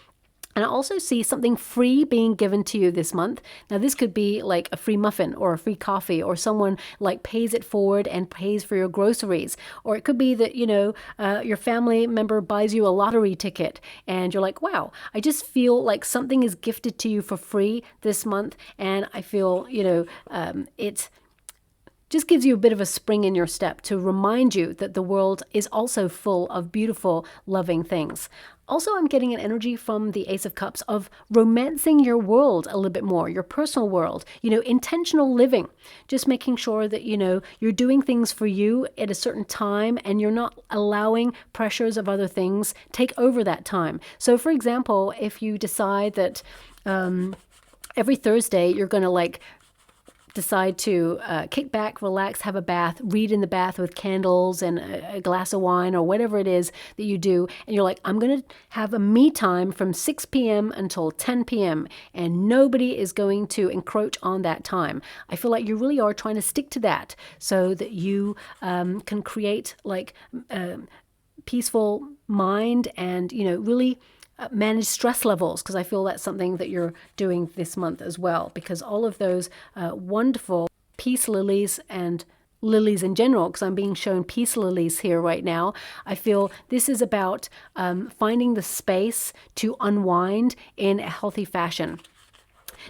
And I also see something free being given to you this month. Now, this could be like a free muffin or a free coffee, or someone like pays it forward and pays for your groceries. Or it could be that, your family member buys you a lottery ticket and you're like, wow, I just feel like something is gifted to you for free this month. And I feel, it just gives you a bit of a spring in your step to remind you that the world is also full of beautiful, loving things. Also, I'm getting an energy from the Ace of Cups of romancing your world a little bit more, your personal world, intentional living, just making sure that, you're doing things for you at a certain time and you're not allowing pressures of other things take over that time. So, for example, if you decide that every Thursday you're going to decide to kick back, relax, have a bath, read in the bath with candles and a glass of wine or whatever it is that you do. And you're like, I'm going to have a me time from 6 p.m. until 10 p.m. and nobody is going to encroach on that time. I feel like you really are trying to stick to that so that you can create peaceful mind and, really manage stress levels, because I feel that's something that you're doing this month as well, because all of those wonderful peace lilies and lilies in general, because I'm being shown peace lilies here right now, I feel this is about finding the space to unwind in a healthy fashion.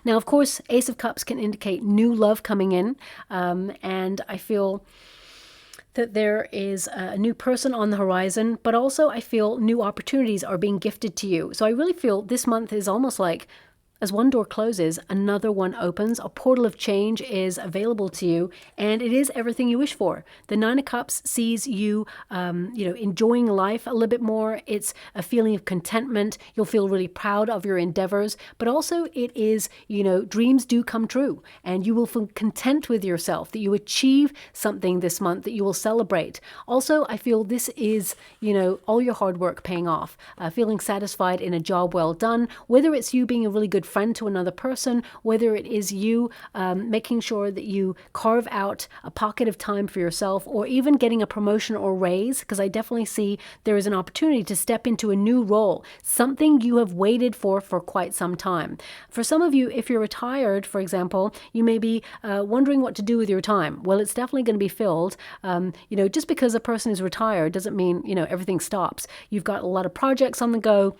Now, of course, Ace of Cups can indicate new love coming in, and I feel that there is a new person on the horizon, but also I feel new opportunities are being gifted to you. So I really feel this month is almost like, as one door closes, another one opens. A portal of change is available to you, and it is everything you wish for. The Nine of Cups sees you, enjoying life a little bit more. It's a feeling of contentment. You'll feel really proud of your endeavors, but also it is, dreams do come true, and you will feel content with yourself, that you achieve something this month that you will celebrate. Also, I feel this is, all your hard work paying off, feeling satisfied in a job well done, whether it's you being a really good friend to another person, whether it is you making sure that you carve out a pocket of time for yourself, or even getting a promotion or raise, because I definitely see there is an opportunity to step into a new role, something you have waited for quite some time. For some of you, if you're retired, for example, you may be wondering what to do with your time. Well, it's definitely going to be filled. Just because a person is retired doesn't mean, everything stops. You've got a lot of projects on the go.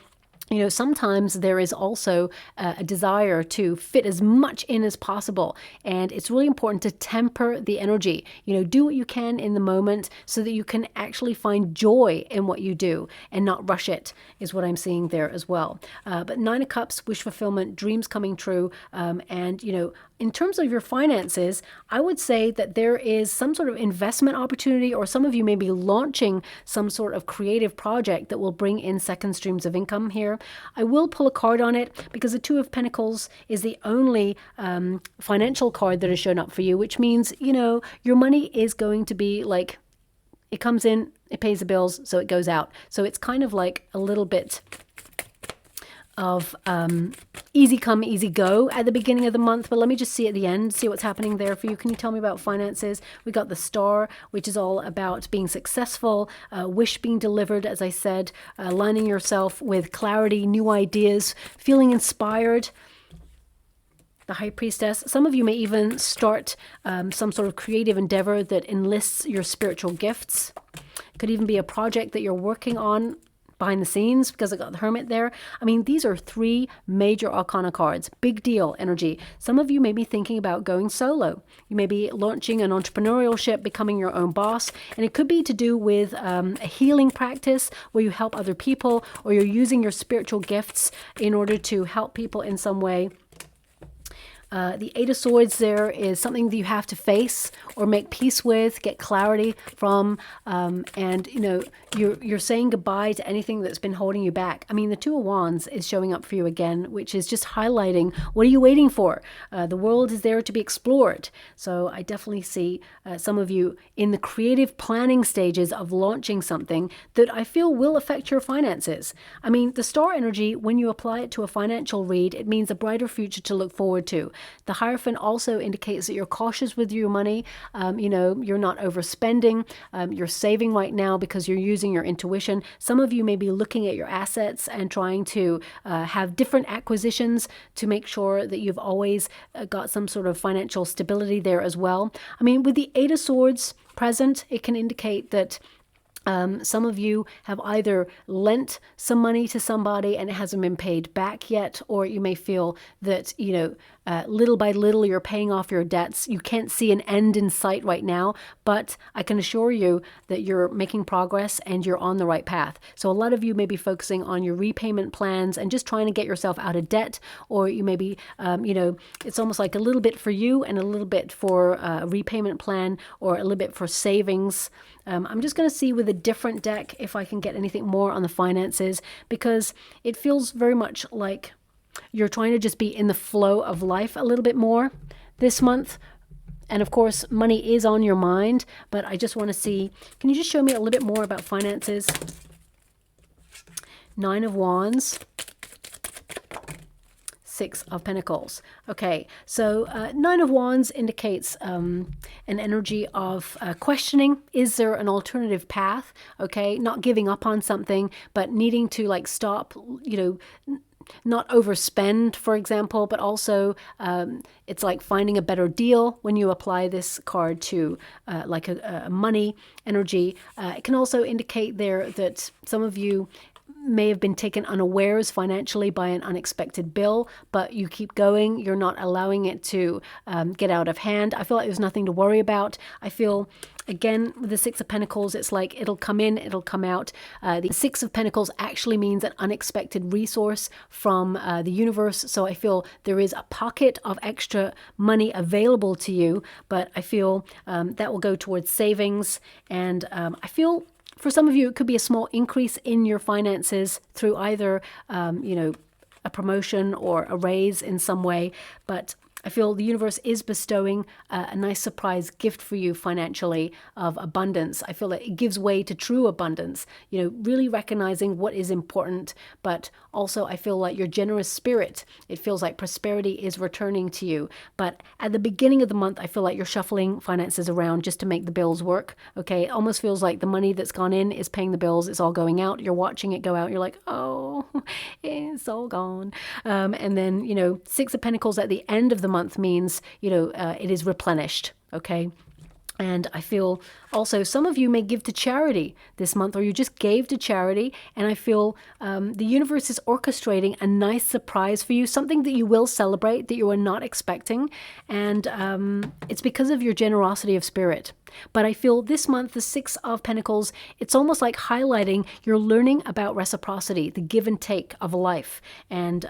Sometimes there is also a desire to fit as much in as possible. And it's really important to temper the energy. Do what you can in the moment so that you can actually find joy in what you do and not rush it, is what I'm seeing there as well. But Nine of Cups, wish fulfillment, dreams coming true. And, in terms of your finances, I would say that there is some sort of investment opportunity, or some of you may be launching some sort of creative project that will bring in second streams of income here. I will pull a card on it because the Two of Pentacles is the only financial card that has shown up for you, which means, your money is going to be like, it comes in, it pays the bills, so it goes out. So it's kind of like a little bit of easy come, easy go at the beginning of the month. But let me just see at the end, see what's happening there for you. Can you tell me about finances? We got the Star, which is all about being successful, wish being delivered, as I said, aligning yourself with clarity, new ideas, feeling inspired. the High Priestess. Some of you may even start some sort of creative endeavor that enlists your spiritual gifts. Could even be a project that you're working on behind the scenes, because I got the Hermit there. I mean, these are 3 major arcana cards. Big deal energy. Some of you may be thinking about going solo. You may be launching an entrepreneurship, becoming your own boss, and it could be to do with a healing practice where you help other people, or you're using your spiritual gifts in order to help people in some way. The Eight of Swords there is something that you have to face or make peace with, get clarity from, and you know, you're saying goodbye to anything that's been holding you back. I mean, the Two of Wands is showing up for you again, which is just highlighting, what are you waiting for? The world is there to be explored. So I definitely see some of you in the creative planning stages of launching something that I feel will affect your finances. I mean, the star energy, when you apply it to a financial read, it means a brighter future to look forward to. The Hierophant also indicates that you're cautious with your money. You know, you're not overspending. You're saving right now because you're using your intuition. Some of you may be looking at your assets and trying to have different acquisitions to make sure that you've always got some sort of financial stability there as well. I mean, with the Eight of Swords present, it can indicate that some of you have either lent some money to somebody and it hasn't been paid back yet, or you may feel that, you know, little by little you're paying off your debts. You can't see an end in sight right now, but I can assure you that you're making progress and you're on the right path. So a lot of you may be focusing on your repayment plans and just trying to get yourself out of debt, or you may be, you know, it's almost like a little bit for you and a little bit for a repayment plan, or a little bit for savings. I'm just going to see with a different deck if I can get anything more on the finances, because it feels very much like you're trying to just be in the flow of life a little bit more this month. And of course, money is on your mind, but I just want to see, can you just show me a little bit more about finances? Nine of Wands. Six of Pentacles. Okay, so Nine of Wands indicates an energy of questioning. Is there an alternative path? Okay, not giving up on something, but needing to like stop, you know, not overspend, for example, but also it's like finding a better deal when you apply this card to like a money energy. It can also indicate there that some of you may have been taken unawares financially by an unexpected bill, but you keep going. You're not allowing it to get out of hand. I feel like there's nothing to worry about. I feel, again, with the Six of Pentacles, it's like it'll come in, it'll come out. The Six of Pentacles actually means an unexpected resource from the universe. So I feel there is a pocket of extra money available to you, but I feel that will go towards savings. And I feel for some of you, it could be a small increase in your finances through either, you know, a promotion or a raise in some way. But I feel the universe is bestowing a nice surprise gift for you financially of abundance. I feel that it gives way to true abundance, you know, really recognizing what is important. But also I feel like your generous spirit, it feels like prosperity is returning to you. But at the beginning of the month, I feel like you're shuffling finances around just to make the bills work. Okay, it almost feels like the money that's gone in is paying the bills. It's all going out. You're watching it go out. You're like, oh, it's all gone. And then, you know, Six of Pentacles at the end of the month means, you know, it is replenished. Okay. And I feel also some of you may give to charity this month, or you just gave to charity. And I feel the universe is orchestrating a nice surprise for you, something that you will celebrate that you are not expecting. And it's because of your generosity of spirit. But I feel this month, the Six of Pentacles, it's almost like highlighting you're learning about reciprocity, the give and take of life. And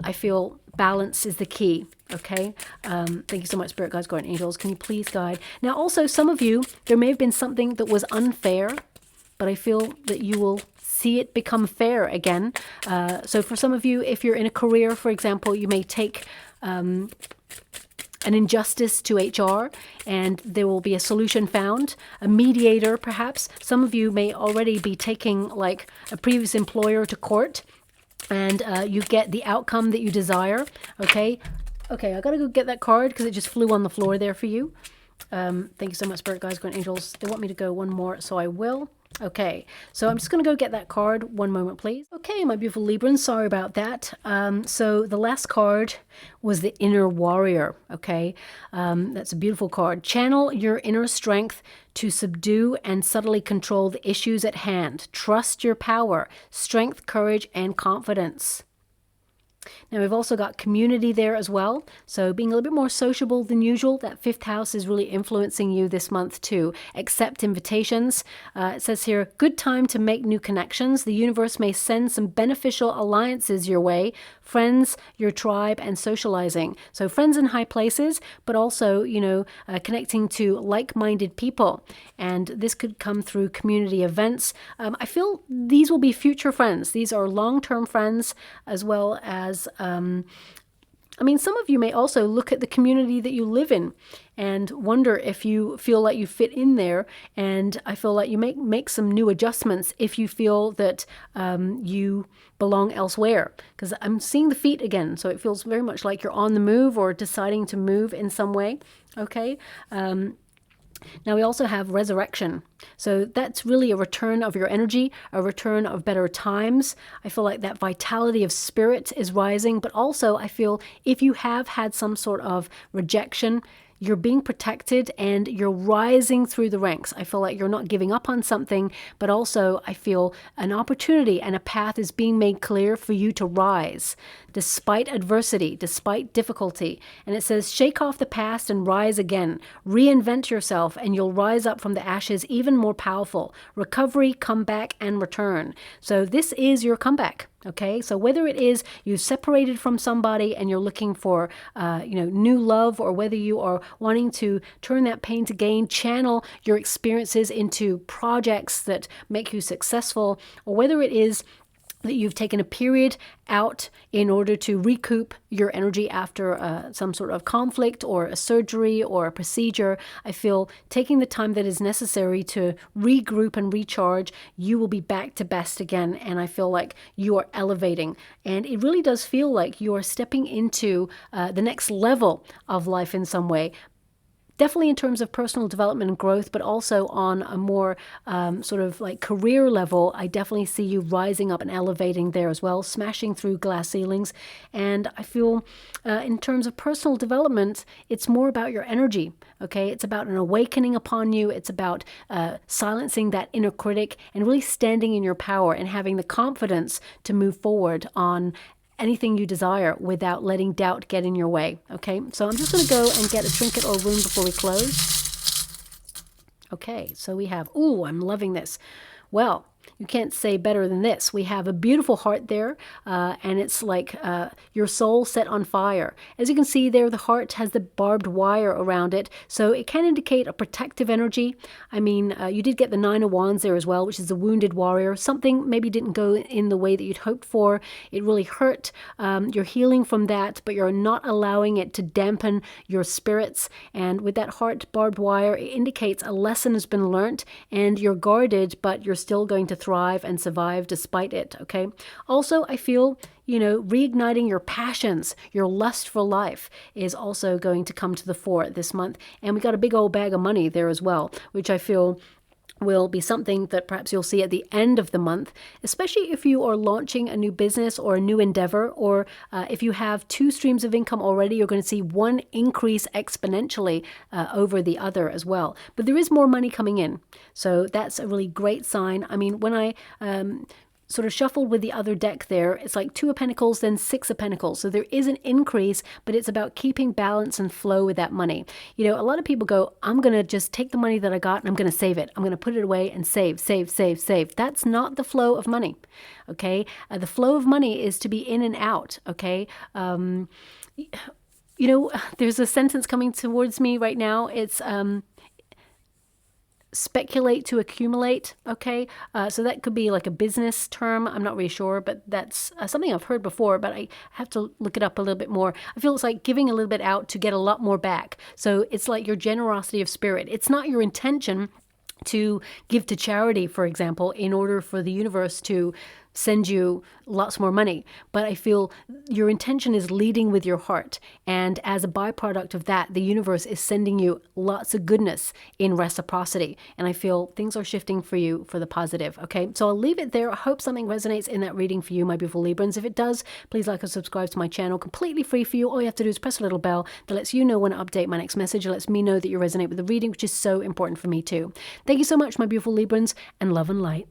I feel balance is the key. Okay. Thank you so much, Spirit Guides, Guardian Angels. Can you please guide? Now, also, some of you, there may have been something that was unfair, but I feel that you will see it become fair again. So for some of you, if you're in a career, for example, you may take an injustice to HR and there will be a solution found, a mediator perhaps. Some of you may already be taking like a previous employer to court, and you get the outcome that you desire. Okay. Okay, I gotta go get that card because it just flew on the floor there for you. Thank you so much, Spirit Guides, Guardian Angels. They want me to go one more, so I will. Okay, so I'm just going to go get that card. One moment, please. Okay, my beautiful Librans, sorry about that. So the last card was the Inner Warrior, okay? That's a beautiful card. Channel your inner strength to subdue and subtly control the issues at hand. Trust your power, strength, courage, and confidence. Now we've also got community there as well. So being a little bit more sociable than usual. That fifth house is really influencing you this month to accept invitations. It says here, good time to make new connections. The universe may send some beneficial alliances your way. Friends, your tribe, and socializing. So friends in high places, but also, connecting to like-minded people. And this could come through community events. I feel these will be future friends. These are long-term friends, as well as some of you may also look at the community that you live in and wonder if you feel like you fit in there. And I feel like you make some new adjustments if you feel that you belong elsewhere. Because I'm seeing the feet again. So it feels very much like you're on the move or deciding to move in some way. Okay. Now we also have resurrection. So that's really a return of your energy, a return of better times. I feel like that vitality of spirit is rising, but also I feel if you have had some sort of rejection, you're being protected and you're rising through the ranks. I feel like you're not giving up on something, but also I feel an opportunity and a path is being made clear for you to rise despite adversity, despite difficulty. And it says, shake off the past and rise again. Reinvent yourself and you'll rise up from the ashes even more powerful. Recovery, comeback, and return. So this is your comeback. Okay, so whether it is you separated from somebody and you're looking for, new love, or whether you are wanting to turn that pain to gain, channel your experiences into projects that make you successful, or whether it is that you've taken a period out in order to recoup your energy after some sort of conflict or a surgery or a procedure. I feel taking the time that is necessary to regroup and recharge, you will be back to best again. And I feel like you are elevating. And it really does feel like you are stepping into the next level of life in some way. Definitely in terms of personal development and growth, but also on a more sort of like career level, I definitely see you rising up and elevating there as well, smashing through glass ceilings. And I feel in terms of personal development, it's more about your energy, okay? It's about an awakening upon you. It's about silencing that inner critic and really standing in your power and having the confidence to move forward on anything you desire without letting doubt get in your way. Okay, so I'm just going to go and get a trinket or rune before we close. Okay, so we have, ooh, I'm loving this. Well, you can't say better than this. We have a beautiful heart there, and it's like your soul set on fire. As you can see there, the heart has the barbed wire around it, so it can indicate a protective energy. I mean, you did get the Nine of Wands there as well, which is the wounded warrior. Something maybe didn't go in the way that you'd hoped for. It really hurt. You're healing from that, but you're not allowing it to dampen your spirits. And with that heart barbed wire, it indicates a lesson has been learnt, and you're guarded, but you're still going to thrive and survive despite it, okay? Also, I feel, reigniting your passions, your lust for life is also going to come to the fore this month. And we got a big old bag of money there as well, which I feel will be something that perhaps you'll see at the end of the month, especially if you are launching a new business or a new endeavor, or if you have two streams of income already, you're going to see one increase exponentially over the other as well. But there is more money coming in. So that's a really great sign. I mean, when I sort of shuffled with the other deck there, it's like Two of Pentacles, then Six of Pentacles. So there is an increase, but it's about keeping balance and flow with that money. A lot of people go, I'm going to just take the money that I got and I'm going to save it. I'm going to put it away and save, save, save, save. That's not the flow of money, okay? The flow of money is to be in and out, okay? There's a sentence coming towards me right now. It's speculate to accumulate, okay? So that could be like a business term. I'm not really sure, but that's something I've heard before, but I have to look it up a little bit more. I feel it's like giving a little bit out to get a lot more back. So it's like your generosity of spirit. It's not your intention to give to charity, for example, in order for the universe to send you lots more money. But I feel your intention is leading with your heart. And as a byproduct of that, the universe is sending you lots of goodness in reciprocity. And I feel things are shifting for you for the positive. Okay, so I'll leave it there. I hope something resonates in that reading for you, my beautiful Librans. If it does, please like and subscribe to my channel. Completely free for you. All you have to do is press a little bell that lets you know when I update my next message. It lets me know that you resonate with the reading, which is so important for me too. Thank you so much, my beautiful Librans, and love and light.